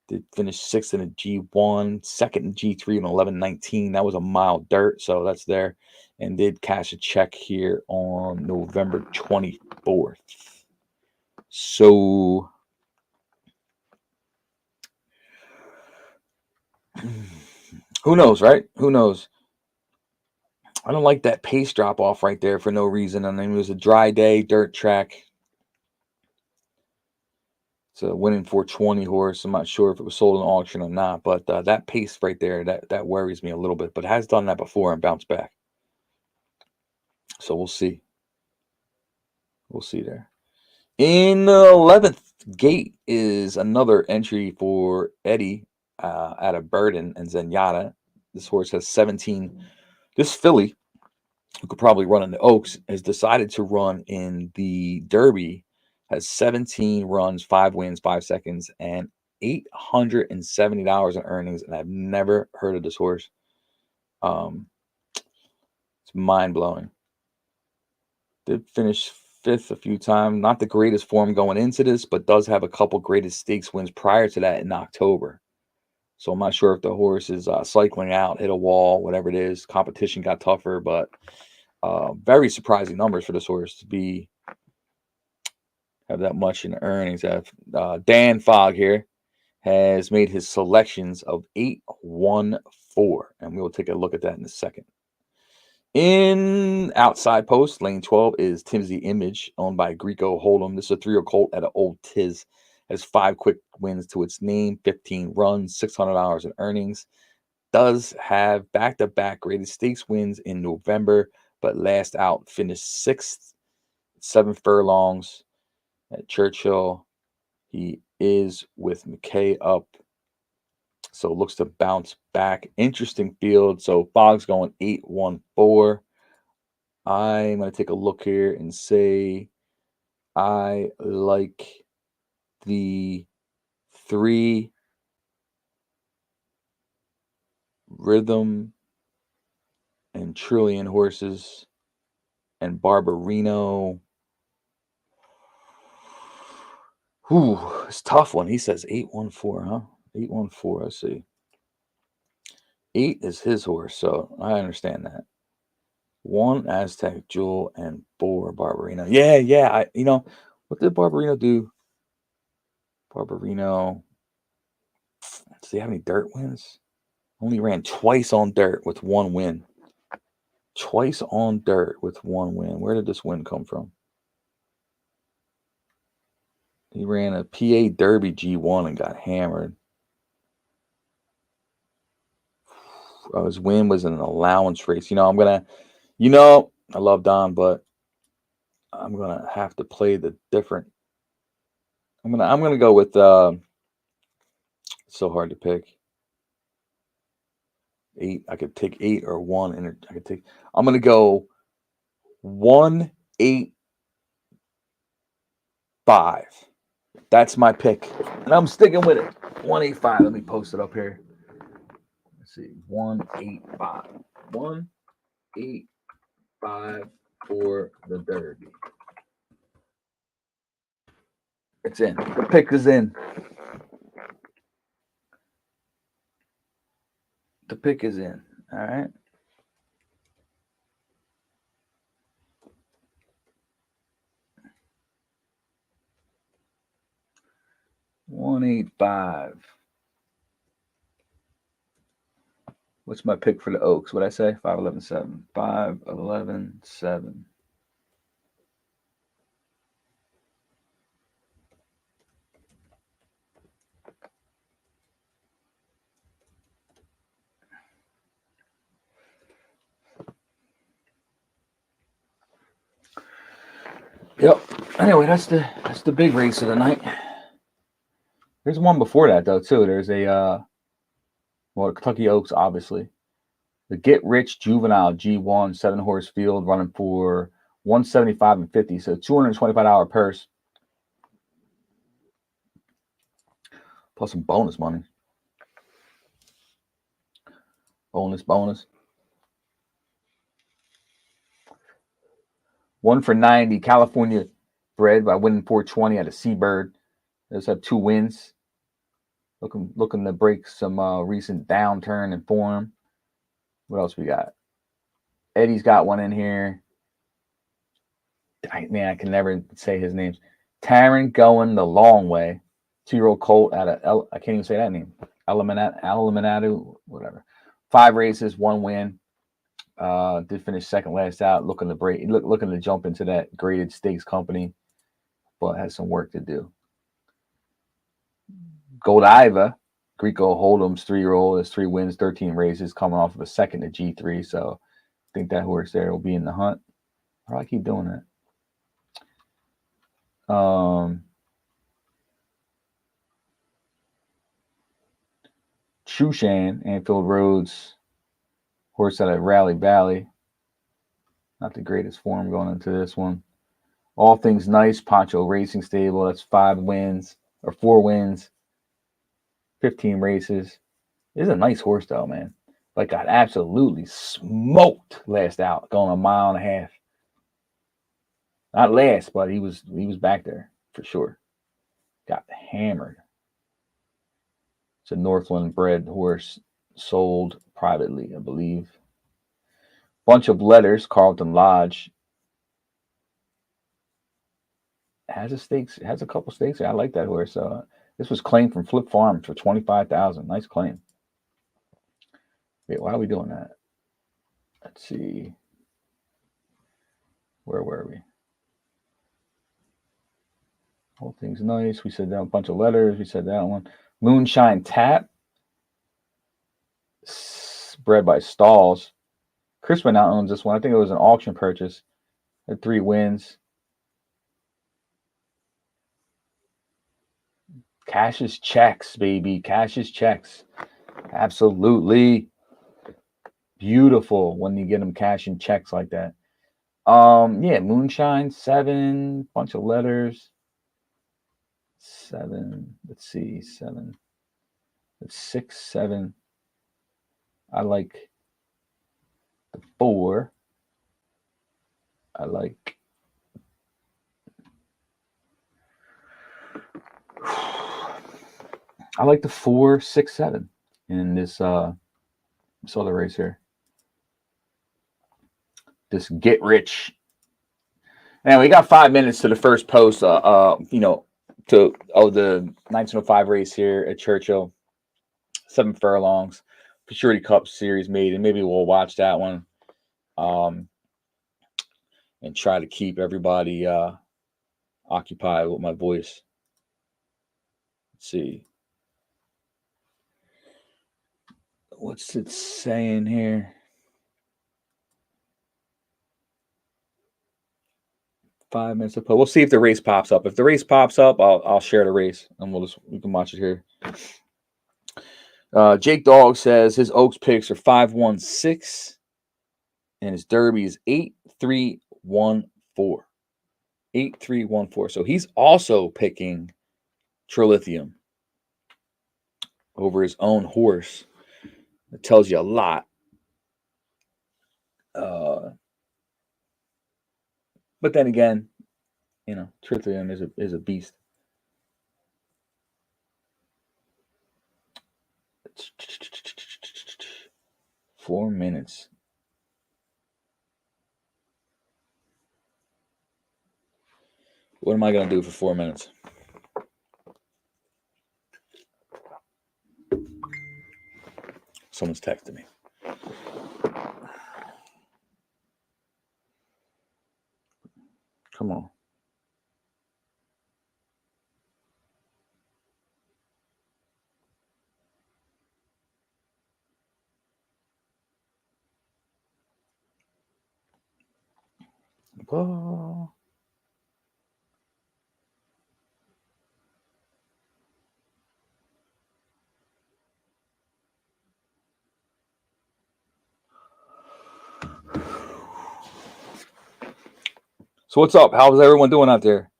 Did finish 6th in a G1, 2nd in G3 in 11:19. That was a mile dirt, so that's there. And did cash a check here on November 24th. So who knows, right? Who knows? I don't like that pace drop off right there for no reason. I mean, it was a dry day, dirt track. It's a winning 420 horse. I'm not sure if it was sold in auction or not, but that pace right there, that worries me a little bit. But it has done that before and bounced back. So we'll see. We'll see there. In the 11th gate is another entry for Eddie out of Burden and Zenyatta. This horse has 17. This filly, who could probably run in the Oaks, has decided to run in the Derby. Has 17 runs, 5 wins, 5 seconds, and $870 in earnings. And I've never heard of this horse. It's mind blowing. Did finish 5th a few times. Not the greatest form going into this, but does have a couple greatest stakes wins prior to that in October. So I'm not sure if the horse is cycling out, hit a wall, whatever it is. Competition got tougher, but very surprising numbers for this horse to have that much in earnings. Dan Fogg here has made his selections of 8-1-4, and we will take a look at that in a second. In outside post, lane 12 is Timsy Image, owned by Greco Hold'em. This is a 3-year colt at an old Tiz. Has 5 quick wins to its name, 15 runs, $600 in earnings. Does have back-to-back graded stakes wins in November, but last out finished 6th, 7 furlongs at Churchill. He is with McKay up, so looks to bounce back. Interesting field. So Fogg's going 8-1-4. I'm going to take a look here and say I like the 3 Rhythm and Trillion horses and Barbarino. Ooh, it's a tough one. He says 8-1-4, huh? 8-1-4. Let's see. 8 is his horse, so I understand that. 1 Aztec Jewel and 4 Barbarino. Yeah. What did Barbarino do? Barbarino. Does he have any dirt wins? Only ran twice on dirt with 1 win. Twice on dirt with 1 win. Where did this win come from? He ran a PA Derby G1 and got hammered. His win was an allowance race. I love Don, but I'm gonna have to play the different. I'm gonna go with. It's so hard to pick. 8. I could take 8 or 1, and I could take. I'm gonna go 1-8-5. That's my pick, and I'm sticking with it. 1-8-5. Let me post it up here. Let's see. 1-8-5. 1-8-5 for the Derby. It's in. The pick is in. The pick is in. All right. $185. What's my pick for the Oaks? What'd I say? 5-11-7. 5-11-7. Yep. Anyway, that's the big race of the night. There's one before that though too. There's a Kentucky Oaks, obviously. The Get Rich Juvenile G1 7-horse field running for $175 and $50, so $225 purse plus some bonus money. Bonus. 1 for 90. California bred by winning 420 at a Seabird. Does have 2 wins. Looking to break some recent downturn in form. What else we got? Eddie's got one in here. I can never say his names. Taron going the long way. 2-year-old colt at I can't even say that name. Eliminado, whatever. 5 races, 1 win. Did finish second last out. Looking to jump into that graded stakes company, but has some work to do. Godiva, Greco Hold'em's 3-year-old, has 3 wins, 13 races, coming off of a second at G3. So I think that horse there will be in the hunt. How do I keep doing that? Shushan, Anfield Roads, horse out of Raleigh Valley. Not the greatest form going into this one. All Things Nice, Poncho Racing Stable. That's 4 wins, 15 races. This is a nice horse though, man. Like got absolutely smoked last out, going 1.5 miles. Not last, but he was back there for sure. Got hammered. It's a Northland bred horse, sold privately, I believe. Bunch of Letters, Carlton Lodge. Has a couple stakes. I like that horse. This was claimed from Flip Farm for $25,000. Nice claim. Wait, why are we doing that? Let's see. Where were we? All Things Nice. We said that. A bunch of Letters. We said that one. Moonshine Tap. Bred by Stalls. Crispin now owns this one. I think it was an auction purchase. Had 3 wins. Cash's checks, baby. Cash's checks. Absolutely beautiful when you get them cashing checks like that. Moonshine 7, bunch of Letters. 7. Let's see, 7. It's 6, 7. I like the 4. I like the 4, 6, 7 in this other race here. This Get Rich. Now we got 5 minutes to the first post. The 1905 race here at Churchill. 7 furlongs. Futurity Cup Series made, and maybe we'll watch that one. And try to keep everybody occupied with my voice. Let's see. What's it saying here? 5 minutes of post. We'll see if the race pops up. If the race pops up, I'll share the race and we can watch it here. Jake Dog says his Oaks picks are 5-1-6 and his Derby is 8-3-1-4. 8-3-1-4. So he's also picking Trilithium over his own horse. It tells you a lot. But then again, Trilithium is a beast. It's 4 minutes. What am I going to do for 4 minutes? Someone's texting me. Come on. Oh. So what's up? How's everyone doing out there?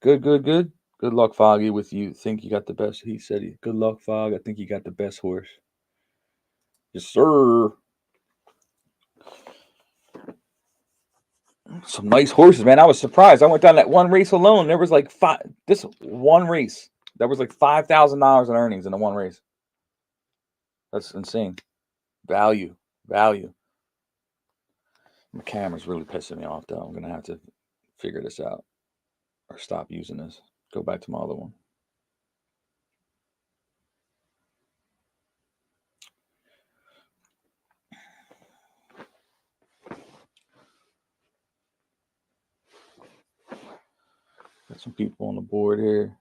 Good. Good luck, Foggy, with you. Think you got the best. He said, good luck, Fog. I think you got the best horse. Yes, sir. Some nice horses, man. I was surprised. I went down that one race alone. There was like this one race. There was like $5,000 in earnings in the one race. That's insane. Value. My camera's really pissing me off, though. I'm gonna have to figure this out or stop using this. Go back to my other one. Got some people on the board here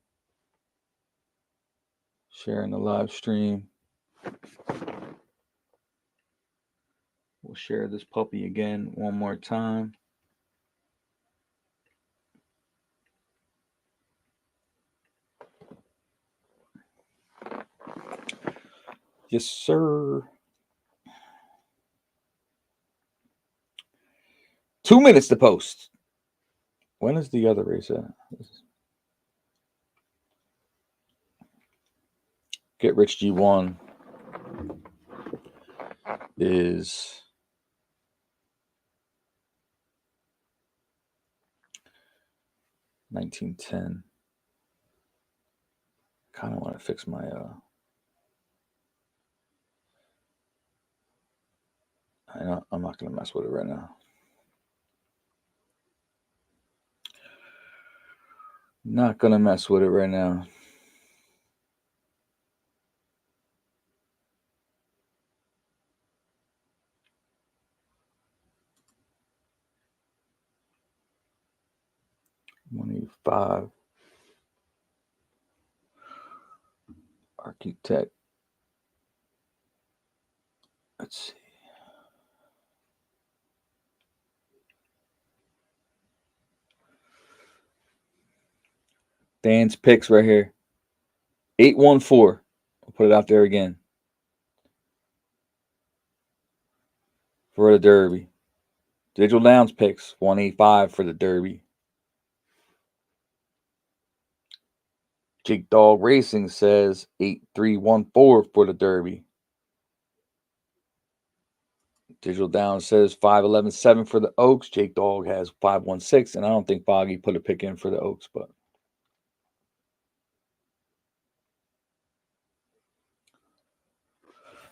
sharing the live stream. We'll share this puppy again one more time. Yes, sir. 2 minutes to post. When is the other race at? Get Rich G1 is $19.10. Kind of want to fix my I'm not gonna mess with it right now. Not gonna mess with it right now. $185. Architect. Let's see. Dan's picks right here. 814. I'll put it out there again. For the Derby. Digital Downs picks 185 for the Derby. Jake Dog Racing says 8314 for the Derby. Digital Downs says 5117 for the Oaks. Jake Dog has 516, and I don't think Foggy put a pick in for the Oaks, but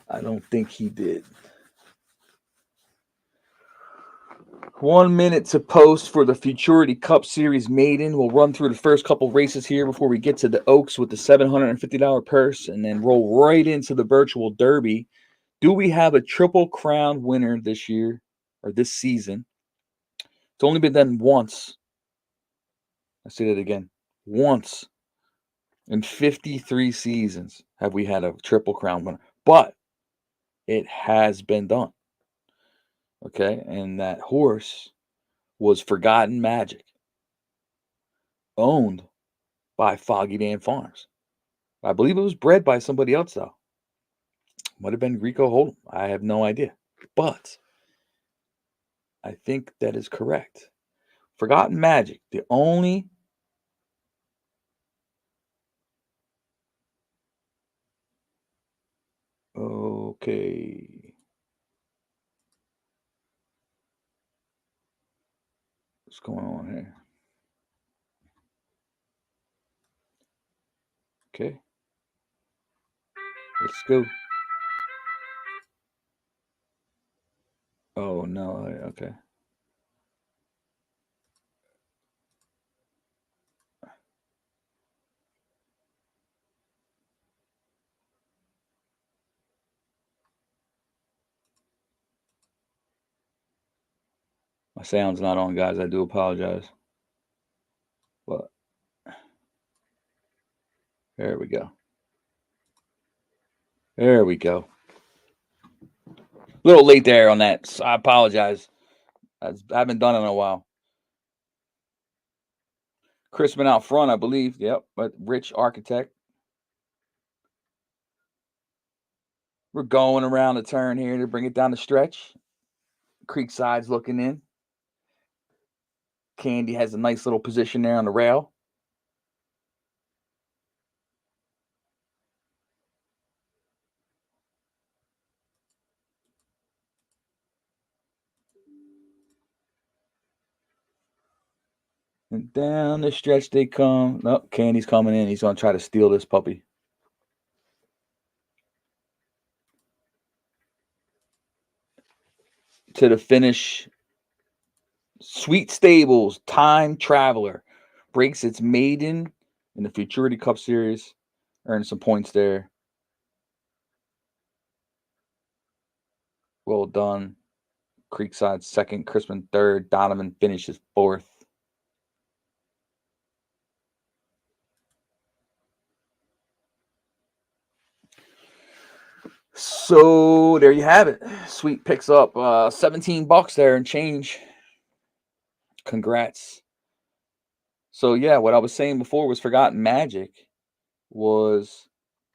I don't think he did. 1 minute to post for the Futurity Cup Series Maiden. We'll run through the first couple races here before we get to the Oaks with the $750 purse and then roll right into the virtual Derby. Do we have a Triple Crown winner this year or this season? It's only been done once. I say that again. Once in 53 seasons have we had a Triple Crown winner. But it has been done. Okay, and that horse was Forgotten Magic, owned by Foggy Dan Farms. I believe it was bred by somebody else, though. Might have been Rico Hold'em. I have no idea. But I think that is correct. Forgotten Magic, the only okay. What's going on here? Okay. Let's go. Oh, no. Okay. My sound's not on, guys. I do apologize. But there we go. There we go. A little late there on that. So I apologize. I haven't done it in a while. Crispin out front, I believe. Yep. But Rich Architect. We're going around the turn here to bring it down the stretch. Creekside's looking in. Candy has a nice little position there on the rail. And down the stretch they come. Nope, Candy's coming in. He's going to try to steal this puppy. To the finish. Sweet Stables, Time Traveler, breaks its maiden in the Futurity Cup Series. Earned some points there. Well done. Creekside second, Crispin third, Donovan finishes fourth. So there you have it. Sweet picks up $17 there and change. Congrats. So yeah, what I was saying before was Forgotten Magic was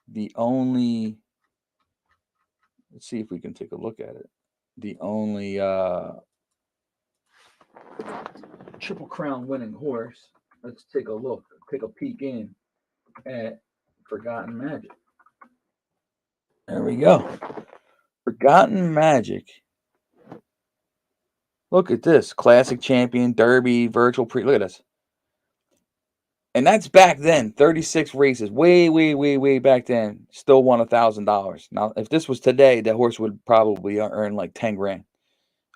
the only. Let's see if we can take a look at it. The only Triple Crown winning horse. Let's take a look. Take a peek in at Forgotten Magic. There we go. Forgotten Magic. Look at this. Classic Champion, Derby, Virtual Pre. Look at this. And that's back then. 36 races. Way back then. Still won $1,000. Now, if this was today, that horse would probably earn like 10 grand.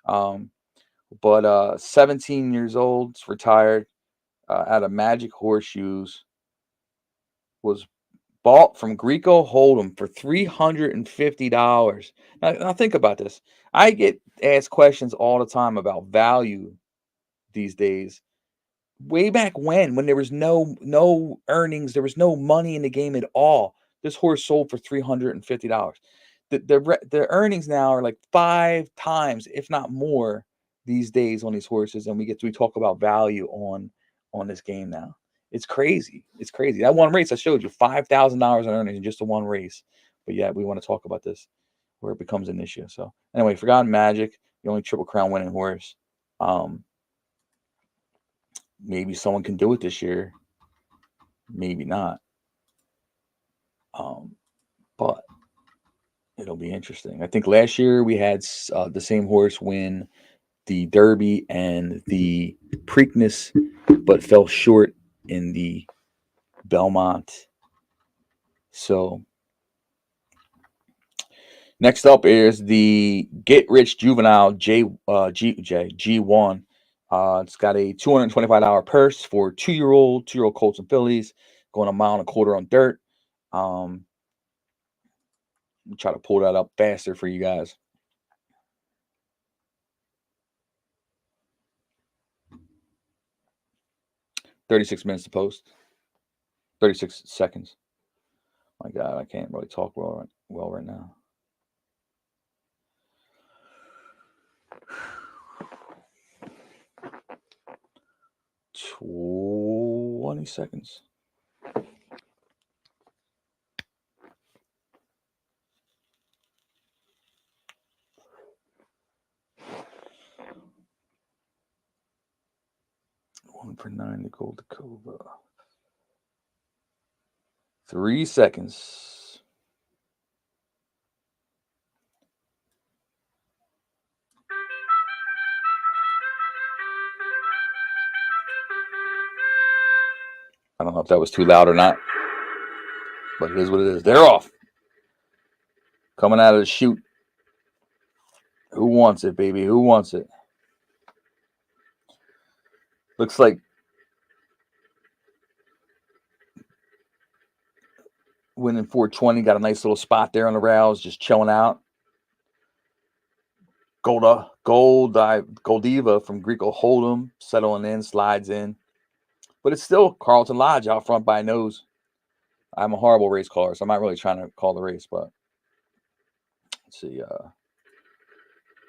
But 17 years old, retired out of Magic Horseshoes. Was bought from Greco Hold'em for $350. Now think about this. I get asked questions all the time about value these days. Way back when there was no earnings, there was no money in the game at all. This horse sold for $350. The earnings now are like 5 times, if not more, these days on these horses, and we talk about value on this game now. It's crazy. It's crazy. That one race I showed you, $5,000 in earnings in just the one race. But yeah, we want to talk about this where it becomes an issue. So anyway, Forgotten Magic, the only Triple Crown winning horse. Maybe someone can do it this year. Maybe not. But it'll be interesting. I think last year we had the same horse win the Derby and the Preakness, but fell short in the Belmont. So next up is the Get Rich Juvenile G1. It's got a $225 purse for 2-year-old Colts and Fillies, going a mile and a quarter on dirt. Try to pull that up faster for you guys. $36 minutes to post. 36 seconds. My God, I can't really talk well right now. $20 seconds. One for 9 to Gold Cobra. 3 seconds. I don't know if that was too loud or not, but it is what it is. They're off. Coming out of the chute. Who wants it, baby? Who wants it? Looks like winning 420, got a nice little spot there on the rails, just chilling out. Goldiva from Greco Hold'em, settling in, slides in. But it's still Carlton Lodge out front by nose. I'm a horrible race caller, so I'm not really trying to call the race, but let's see.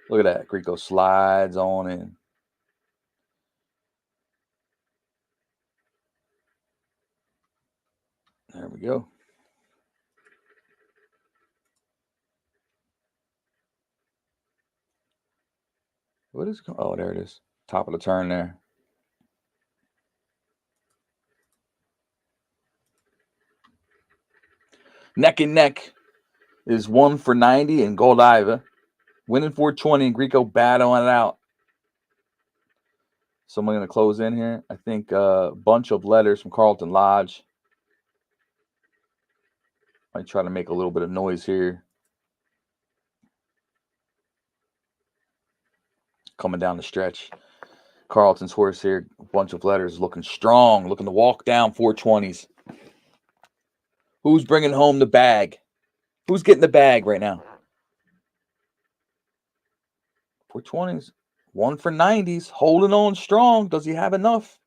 Look at that. Greco slides on in. There we go. What is? Oh, there it is. Top of the turn there. Neck and neck is 1 for 90 and Goldiva. Winning 420 and Greco battling it out. Someone going to close in here. I think a bunch of letters from Carlton Lodge. Might try to make a little bit of noise here. Coming down the stretch. Carlton's horse here. A bunch of letters, looking strong, looking to walk down 420s. Who's bringing home the bag? Who's getting the bag right now? 420s. 1 for 90s. Holding on strong. Does he have enough?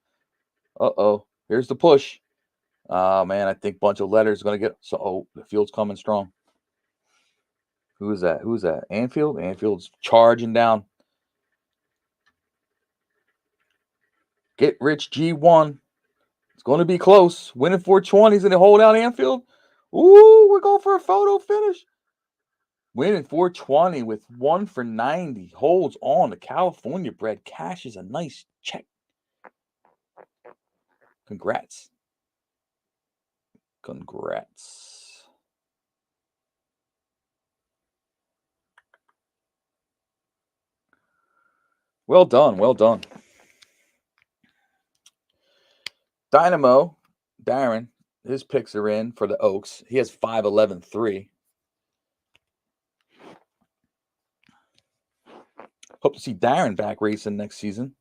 Uh-oh. Here's the push. Oh, man, I think bunch of letters going to get... So, the field's coming strong. Who is that? Who's that? Anfield? Anfield's charging down. Get rich G1. It's going to be close. Winning 420s and they hold out Anfield. Ooh, we're going for a photo finish. Winning 420 with 1 for 90. Holds on. The California bred cashes a nice check. Congrats. Congrats. Well done. Well done. Dynamo, Darren, his picks are in for the Oaks. He has 5-11-3. Hope to see Darren back racing next season.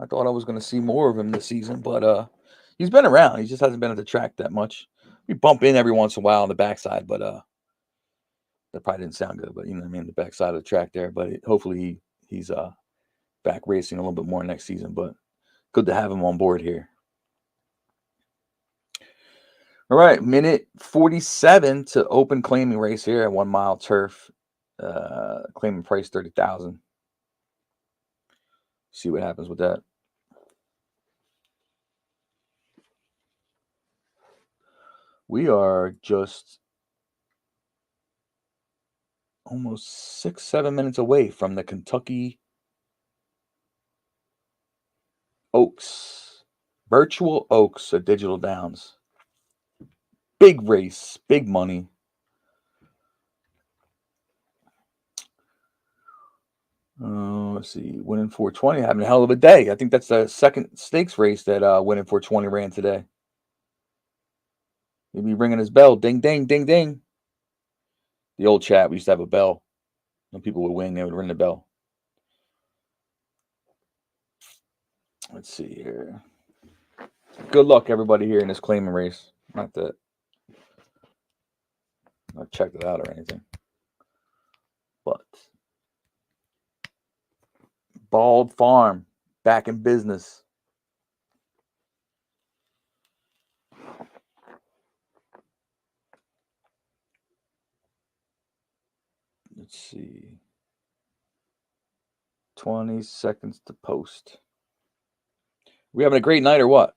I thought I was going to see more of him this season, but he's been around. He just hasn't been at the track that much. We bump in every once in a while on the backside, but that probably didn't sound good. But you know what I mean, the backside of the track there. But hopefully he's back racing a little bit more next season. But good to have him on board here. All right, minute 47 to open claiming race here at 1 mile turf. Claiming price 30,000. See what happens with that. We are just almost 6-7 minutes away from the Kentucky Oaks. Virtual Oaks at Digital Downs. Big race, big money. Let's see. Winning 420, having a hell of a day. I think that's the second stakes race that Winning 420 ran today. He'd be ringing his bell. Ding, ding, ding, ding. The old chat, we used to have a bell. When people would win, they would ring the bell. Let's see here. Good luck, everybody, here in this claiming race. Not that I checked it out or anything. But Bald Farm, back in business. Let's see. 20 seconds to post. We having a great night or what?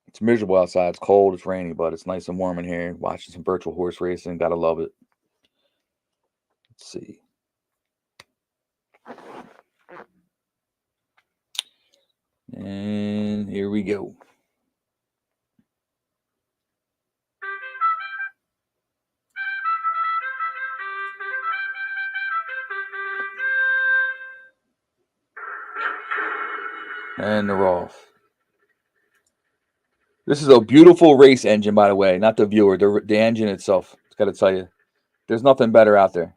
It's miserable outside. It's cold. It's rainy, but it's nice and warm in here. Watching some virtual horse racing. Gotta love it. Let's see. And here we go. And they're off. This is a beautiful race engine, by the way. Not the viewer, the engine itself. It's got to tell you. There's nothing better out there.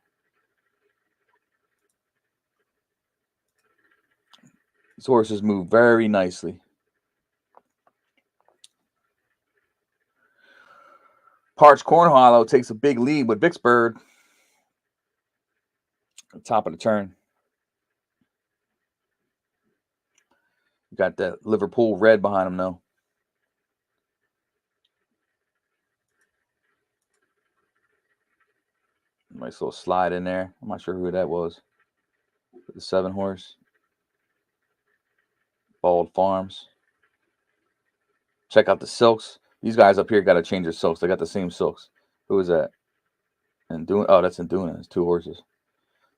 These horses move very nicely. Parched Corn Hollow takes a big lead with Vicksburg. Top of the turn. Got that Liverpool red behind him, though. Nice little slide in there. I'm not sure who that was. The 7 horse. Bald Farms. Check out the silks. These guys up here got to change their silks. They got the same silks. Who is that? Oh, that's Induna. It's 2 horses.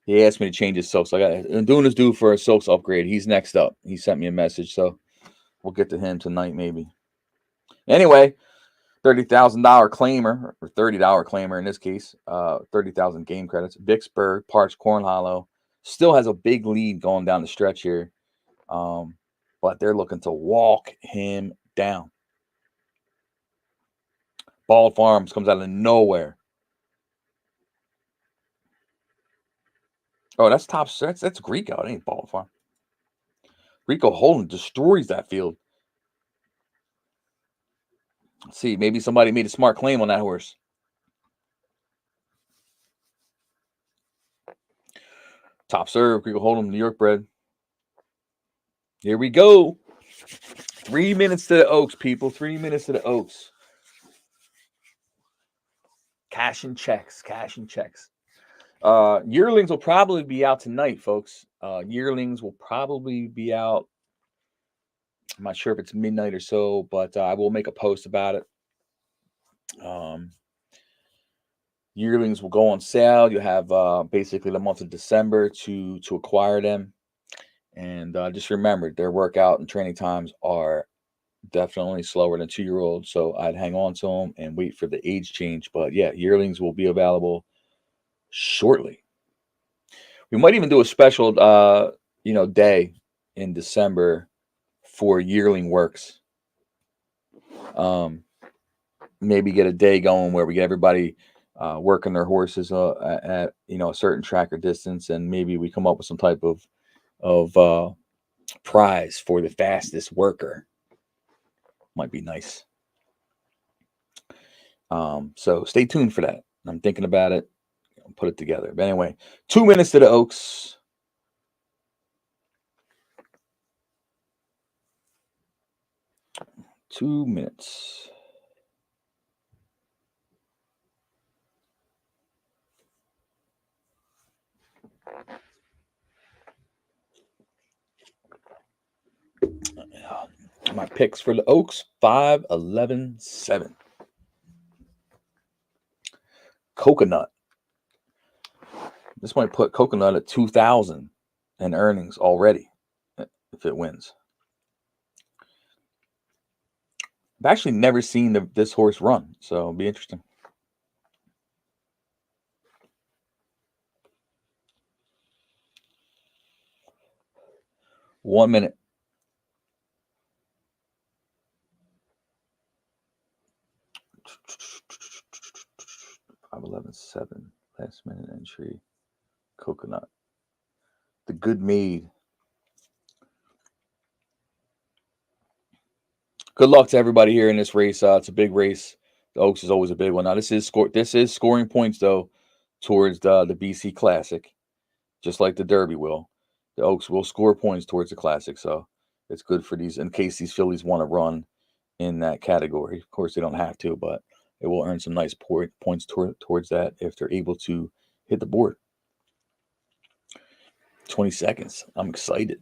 He asked me to change his silks. I got Induna's due for a silks upgrade. He's next up. He sent me a message, so we'll get to him tonight maybe. Anyway, $30,000 claimer, or $30 claimer in this case, 30,000 game credits. Vicksburg, Parks, Corn Hollow still has a big lead going down the stretch here. But they're looking to walk him down. Bald Farms comes out of nowhere. Oh, that's top. That's Greco. It ain't Bald Farm. Rico Holden destroys that field. Let's see, maybe somebody made a smart claim on that horse. Top serve, Rico Holden, New York bred. Here we go. 3 minutes to the Oaks, people. 3 minutes to the Oaks. Cash and checks. Yearlings will probably be out tonight, folks. Yearlings will probably be out. I'm not sure if it's midnight or so, but I will make a post about it. Yearlings will go on sale. You have basically the month of December to acquire them. And just remember, their workout and training times are definitely slower than 2-year-olds. So I'd hang on to them and wait for the age change. But yeah, yearlings will be available shortly. We might even do a special, day in December for yearling works. Maybe get a day going where we get everybody working their horses at a certain track or distance, and maybe we come up with some type of prize for the fastest worker. Might be nice. So stay tuned for that. I'm thinking about it. I'll put it together. But anyway, 2 minutes to the Oaks. Two minutes. My picks for the Oaks: 5, 11, 7. Coconut. This might put Coconut at 2,000 in earnings already if it wins. I've actually never seen this horse run, so it'll be interesting. One minute. 5, 11, 7. Last minute entry. Coconut. The Good Maid. Good luck to everybody here in this race. It's a big race. The Oaks is always a big one. Now this is scoring points though towards the BC Classic, just like the Derby will. The Oaks will score points towards the Classic, so it's good for these in case these fillies want to run in that category. Of course, they don't have to, but it will earn some nice points towards that if they're able to hit the board. 20 seconds. I'm excited.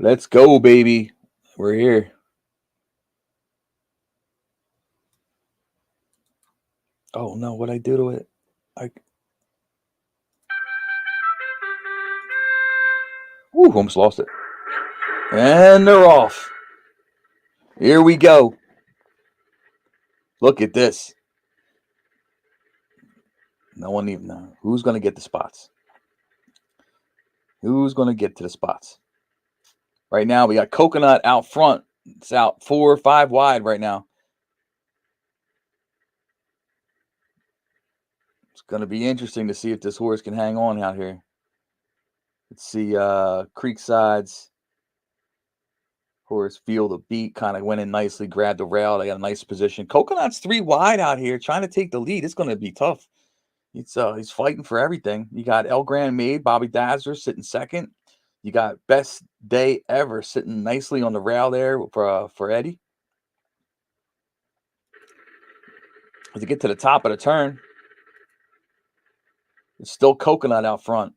Let's go, baby. We're here. Oh no, what'd I do to it? Almost lost it. And they're off. Here we go. Look at this. No one even knows. Who's going to get the spots? Who's going to get to the spots? Right now, we got Coconut out front. It's out 4 or 5 wide right now. It's going to be interesting to see if this horse can hang on out here. Let's see. Creekside's horse feel the beat, kind of went in nicely, grabbed the rail. They got a nice position. Coconut's 3 wide out here trying to take the lead. It's going to be tough. He's fighting for everything. You got El Grand Maid, Bobby Dazzler sitting second. You got Best Day Ever sitting nicely on the rail there for Eddie. As you get to the top of the turn, it's still Coconut out front.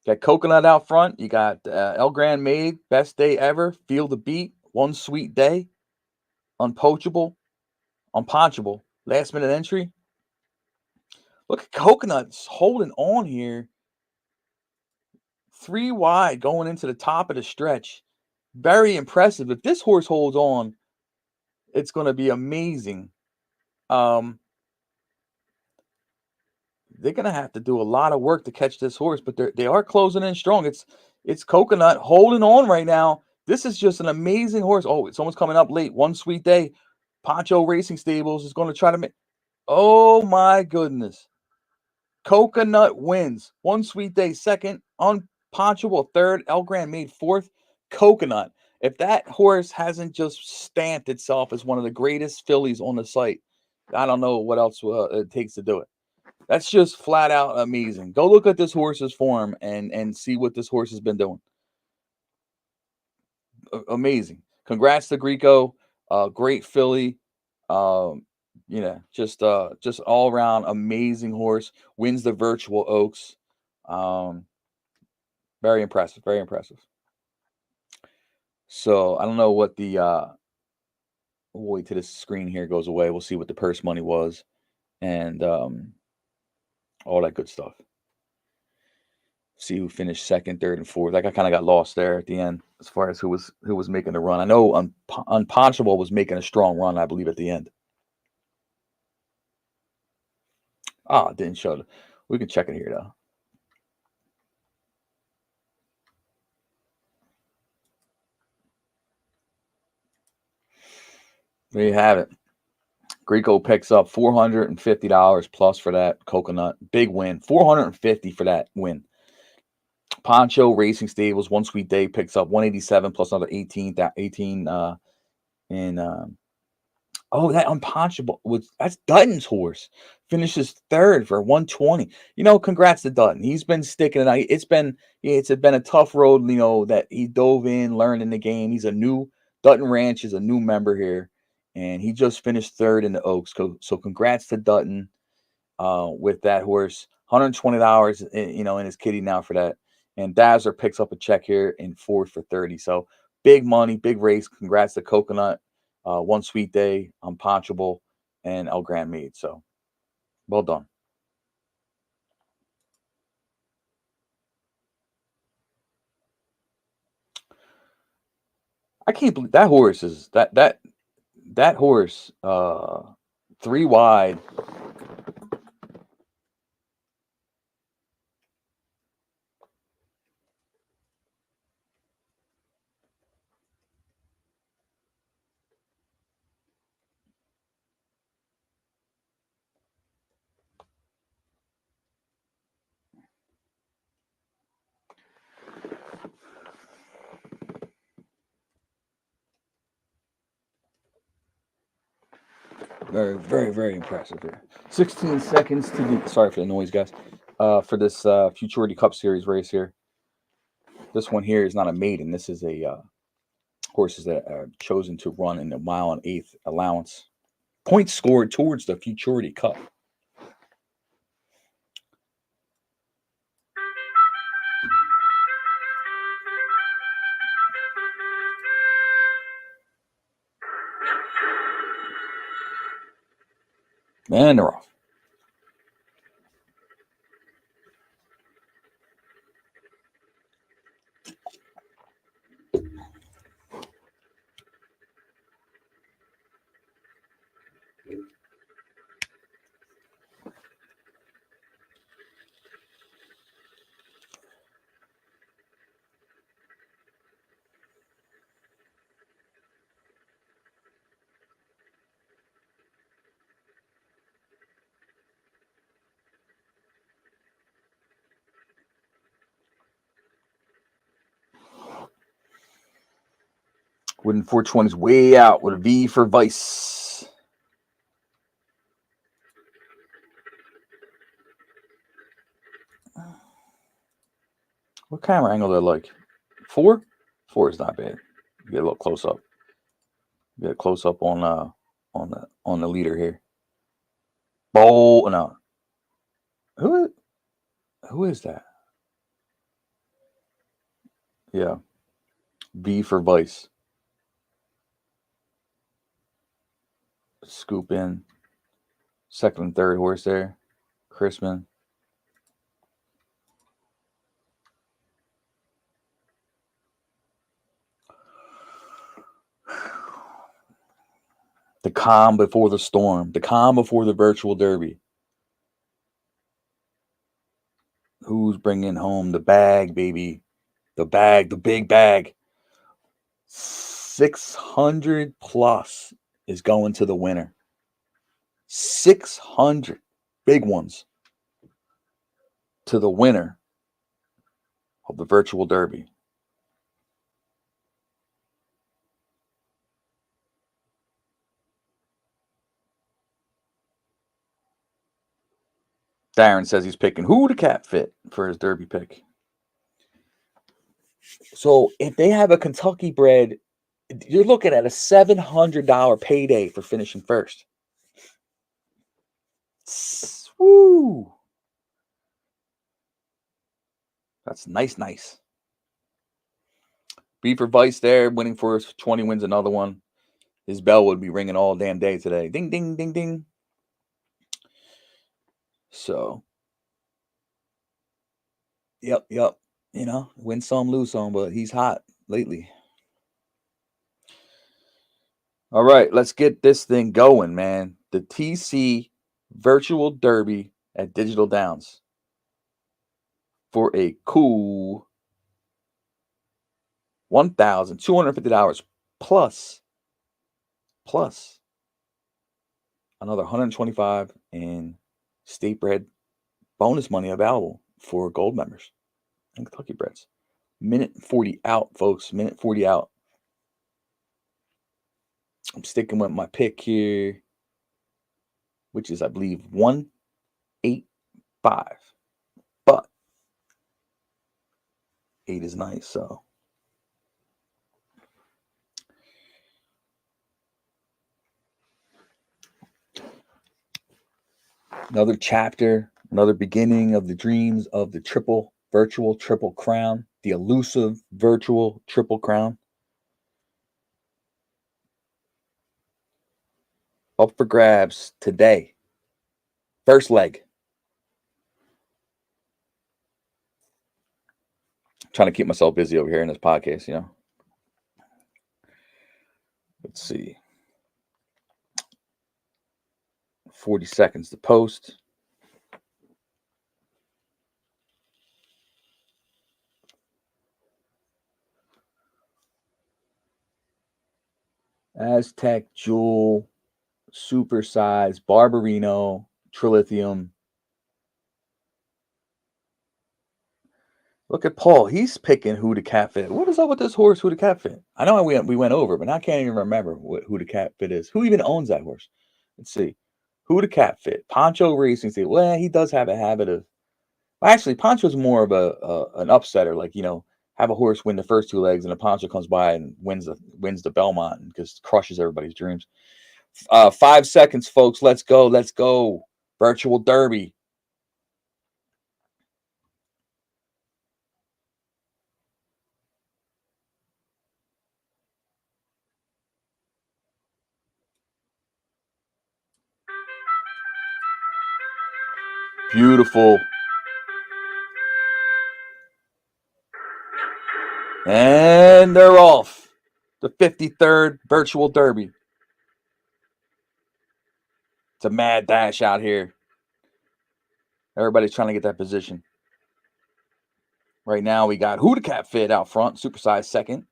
Got Coconut out front. You got El Grand Maid, Best Day Ever, Feel the Beat, One Sweet Day, Unpoachable, Unpunchable, Last Minute Entry. Look at Coconut's holding on here. 3 wide going into the top of the stretch. Very impressive. If this horse holds on, it's going to be amazing. They're going to have to do a lot of work to catch this horse, but they are closing in strong. It's Coconut holding on right now. This is just an amazing horse. Oh, it's almost coming up late. One Sweet Day. Poncho Racing Stables is going to try to make. Oh my goodness. Coconut wins. One Sweet Day second. Unpunchable third. El Grand Maid fourth. Coconut. If that horse hasn't just stamped itself as one of the greatest fillies on the site, I don't know what else it takes to do it. That's just flat out amazing. Go look at this horse's form and see what this horse has been doing. Amazing. Congrats to Greco. Great filly. Just all around amazing horse. Wins the Virtual Oaks. Very impressive. Very impressive. So I don't know what the we'll wait till this screen here goes away. We'll see what the purse money was and all that good stuff. See who finished second, third, and fourth. Like I kind of got lost there at the end as far as who was making the run. I know Unpunchable was making a strong run, I believe, at the end. It didn't show. We can check it here though. There you have it. Greco picks up $450 plus for that Coconut. Big win. $450 for that win. Poncho Racing Stables, One Sweet Day picks up $187 plus another 18. That 18 that Unpunchable that's Dutton's horse. Finishes third for $120. Congrats to Dutton. He's been sticking it out. It's been a tough road, that he dove in, learned in the game. Dutton Ranch is a new member here, and he just finished third in the Oaks. So congrats to Dutton with that horse. $120 in his kitty now for that. And Dazzler picks up a check here in fourth for 30. So big money, big race. Congrats to Coconut, One Sweet Day, Unpunchable, and El Grand Maid. So well done. I can't believe that horse is that horse 3 wide. Very, very, very impressive here. 16 seconds to the. Sorry for the noise, guys. For this Futurity Cup Series race here. This one here is not a maiden. This is a horses that are chosen to run in the 1.8 allowance. Points scored towards the Futurity Cup. And they're off. Wooden 420's way out with a V for Vice. What camera angle do I like? 4? 4 is not bad. Get a little close up. Get a close up on the leader here. Oh no. Who is that? Yeah. V for Vice. Scoop in. Second and third horse there. Chrisman. The calm before the storm. The calm before the virtual derby. Who's bringing home the bag, baby? The bag, the big bag. 600 plus is going to the winner. 600 big ones to the winner of the virtual derby. Darren says he's picking Who to Cat Fit for his derby pick. So if they have a Kentucky bred, you're looking at a $700 payday for finishing first. Woo! That's nice. B for Vice there, winning for 20 wins another one. His bell would be ringing all damn day today. Ding, ding, ding, ding. So, yep. You know, win some, lose some, but he's hot lately. All right, let's get this thing going, man. The TC Virtual Derby at Digital Downs for a cool $1,250 plus another $125 in state bred bonus money available for gold members and Kentucky breds. Minute 40 out, folks. Minute 40 out. I'm sticking with my pick here, which is, I believe, 185. But 8 is nice, so. Another chapter, another beginning of the dreams of the virtual triple crown, the elusive virtual triple crown. Up for grabs today. First leg. I'm trying to keep myself busy over here in this podcast, you know. Let's see. 40 seconds to post. Aztec Jewel, Supersize, Barbarino, Trilithium. Look at Paul. He's picking Who to Cat Fit. What is up with this horse, Who to Cat Fit? I know we went over, but I can't even remember Who to Cat Fit is. Who even owns that horse? Let's see. Who to Cat Fit? Poncho Racing. See, well, he does have a habit of. Well, actually, Poncho's more of an upsetter. Like, you know, have a horse win the first 2 legs, and a Poncho comes by and wins the Belmont and just crushes everybody's dreams. 5 seconds, folks. Let's go. Virtual Derby. Beautiful. And they're off. The 53rd Virtual Derby. It's a mad dash out here. Everybody's trying to get that position. Right now, we got Who to Cat Fit out front, Supersize second.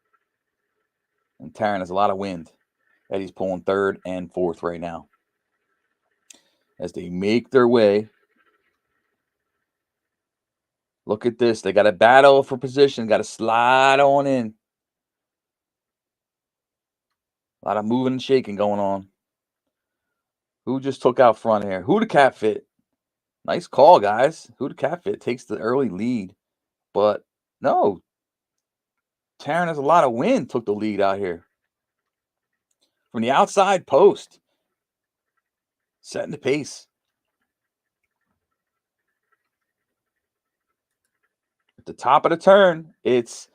And Taryn has a lot of wind. Eddie's pulling third and fourth right now. As they make their way. Look at this. They got a battle for position. Got to slide on in. A lot of moving and shaking going on. Who just took out front here? Who to Cat Fit? Nice call, guys. Who to Cat Fit takes the early lead. But no. Taryn has a lot of wind. Took the lead out here. From the outside post. Setting the pace. At the top of the turn, it's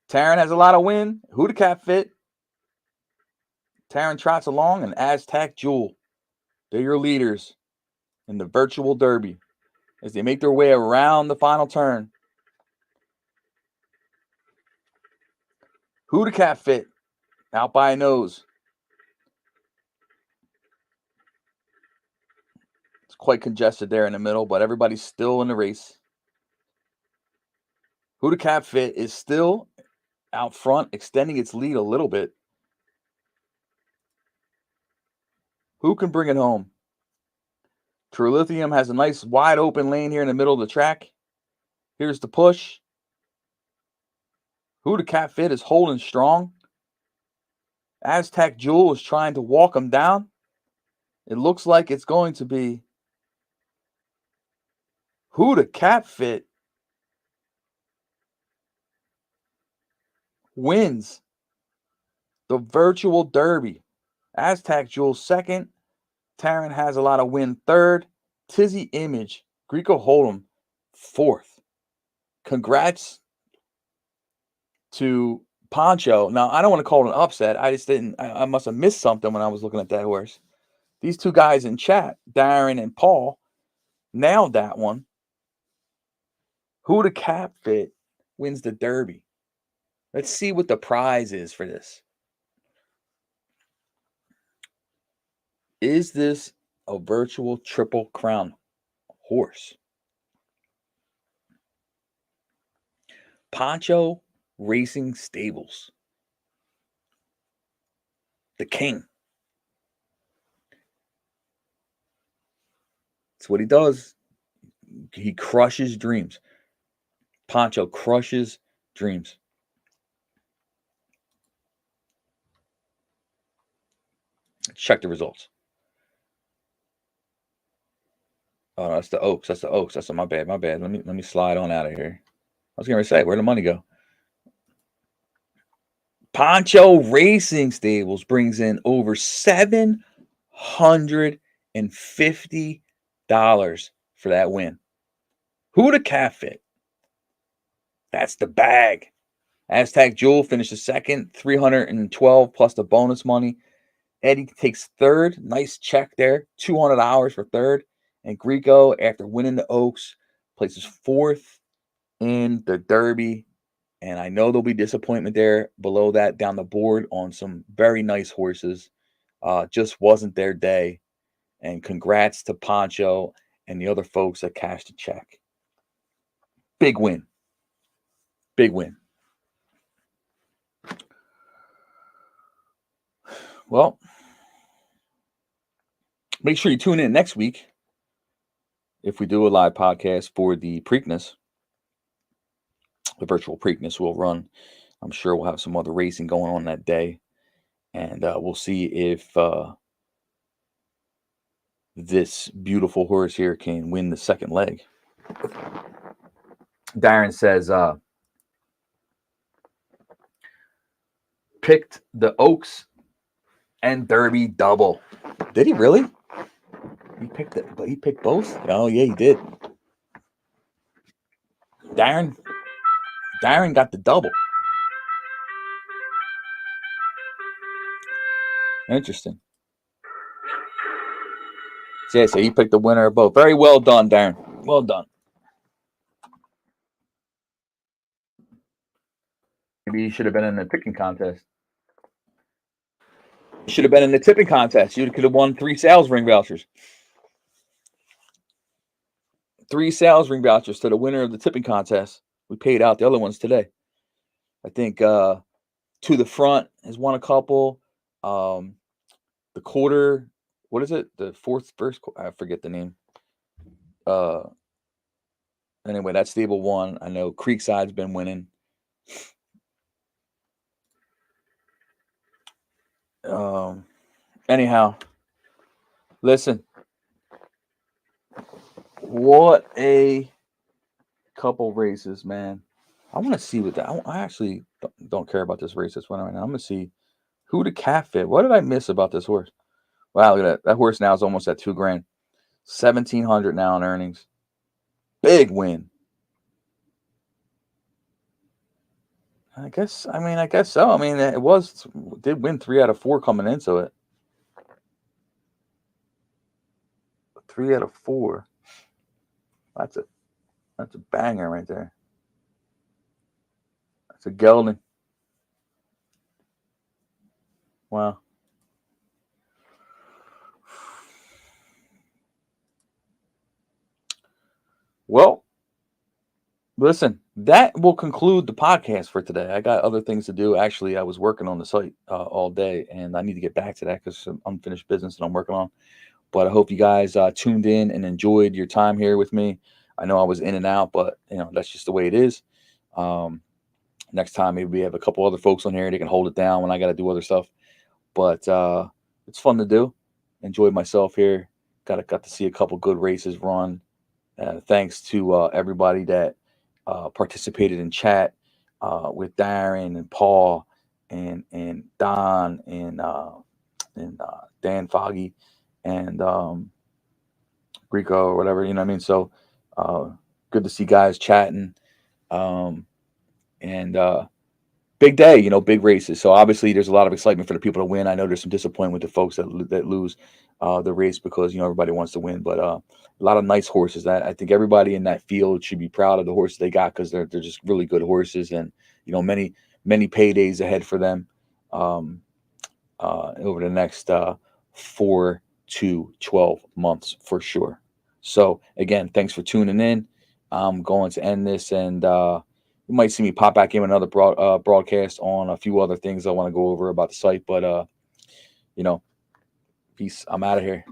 Taryn has a lot of win. Who the Cat Fit? Taryn trots along, and Aztec Jewel. They're your leaders in the virtual derby as they make their way around the final turn. Who the Cat Fit? Out by a nose. It's quite congested there in the middle, but everybody's still in the race. Who the Cat Fit is still out front, extending its lead a little bit. Who can bring it home? True Lithium has a nice wide open lane here in the middle of the track. Here's the push. Who the Cat Fit is holding strong. Aztec Jewel is trying to walk him down. It looks like it's going to be Who the Cat Fit wins the virtual derby. Aztec Jewel second. Taryn has a lot of win third. Tizzy Image, Greco Hold'em fourth. Congrats to Poncho. Now, I don't want to call it an upset. I must have missed something when I was looking at that horse. These two guys in chat, Darren and Paul, nailed that one. Who the Cat Fit wins the derby? Let's see what the prize is for this. Is this a virtual Triple Crown horse? Poncho Racing Stables. The king. That's what he does. He crushes dreams. Poncho crushes dreams. Let's check the results. Oh, that's the Oaks. That's the Oaks. That's my bad. My bad. Let me slide on out of here. I was going to say, where'd the money go? Poncho Racing Stables brings in over $750 for that win. Who the Cat Fit? That's the bag. Aztec Jewel finishes second, $312 plus the bonus money. Eddie takes third. Nice check there. $200 for third. And Greco, after winning the Oaks, places fourth in the Derby. And I know there'll be disappointment there below that down the board on some very nice horses. Just wasn't their day. And congrats to Poncho and the other folks that cashed a check. Big win. Big win. Well, make sure you tune in next week if we do a live podcast for the Preakness. The virtual Preakness will run. I'm sure we'll have some other racing going on that day. And we'll see if this beautiful horse here can win the second leg. Darren says, picked the Oaks and Derby double. Did he really? He picked both? Oh, yeah, he did. Darren got the double. Interesting. Yeah, so he picked the winner of both. Very well done, Darren. Well done. Maybe he should have been in the picking contest. Should have been in the tipping contest. You could have won 3 sales ring vouchers. 3 sales ring vouchers to the winner of the tipping contest. We paid out the other ones today. I think To the Front has won a couple. The quarter, what is it? The first, I forget the name. Anyway, that stable won. I know Creekside's been winning. Anyhow, listen. What a couple races, man. I want to see what that. I actually don't care about this race that's running right now. I'm going to see Who the Cat Fit. What did I miss about this horse? Wow, look at that. That horse now is almost at $2,000. 1,700 now in earnings. Big win. I guess so. I mean, it was did win 3 out of 4 coming into it. 3 out of 4. That's a that's a banger right there. That's a gelding. Wow. Well, listen, that will conclude the podcast for today. I got other things to do. Actually, I was working on the site all day, and I need to get back to that because some unfinished business that I'm working on. But I hope you guys tuned in and enjoyed your time here with me. I know I was in and out, but that's just the way it is. Um, Next time, maybe we have a couple other folks on here. They can hold it down when I got to do other stuff. But it's fun to do. Enjoyed myself here. Got to see a couple good races run. Thanks to everybody that participated in chat with Darren and Paul and Don and Dan Foggy and Rico or whatever. You know what I mean? So good to see guys chatting. Um, and big day, big races. So obviously, there's a lot of excitement for the people to win. I know there's some disappointment with the folks that lose the race because everybody wants to win. But a lot of nice horses. That I think everybody in that field should be proud of the horses they got because they're just really good horses, and many paydays ahead for them over the next 4 to 12 months for sure. So again, thanks for tuning in. I'm going to end this and. You might see me pop back in another broadcast on a few other things I want to go over about the site. But, peace. I'm out of here.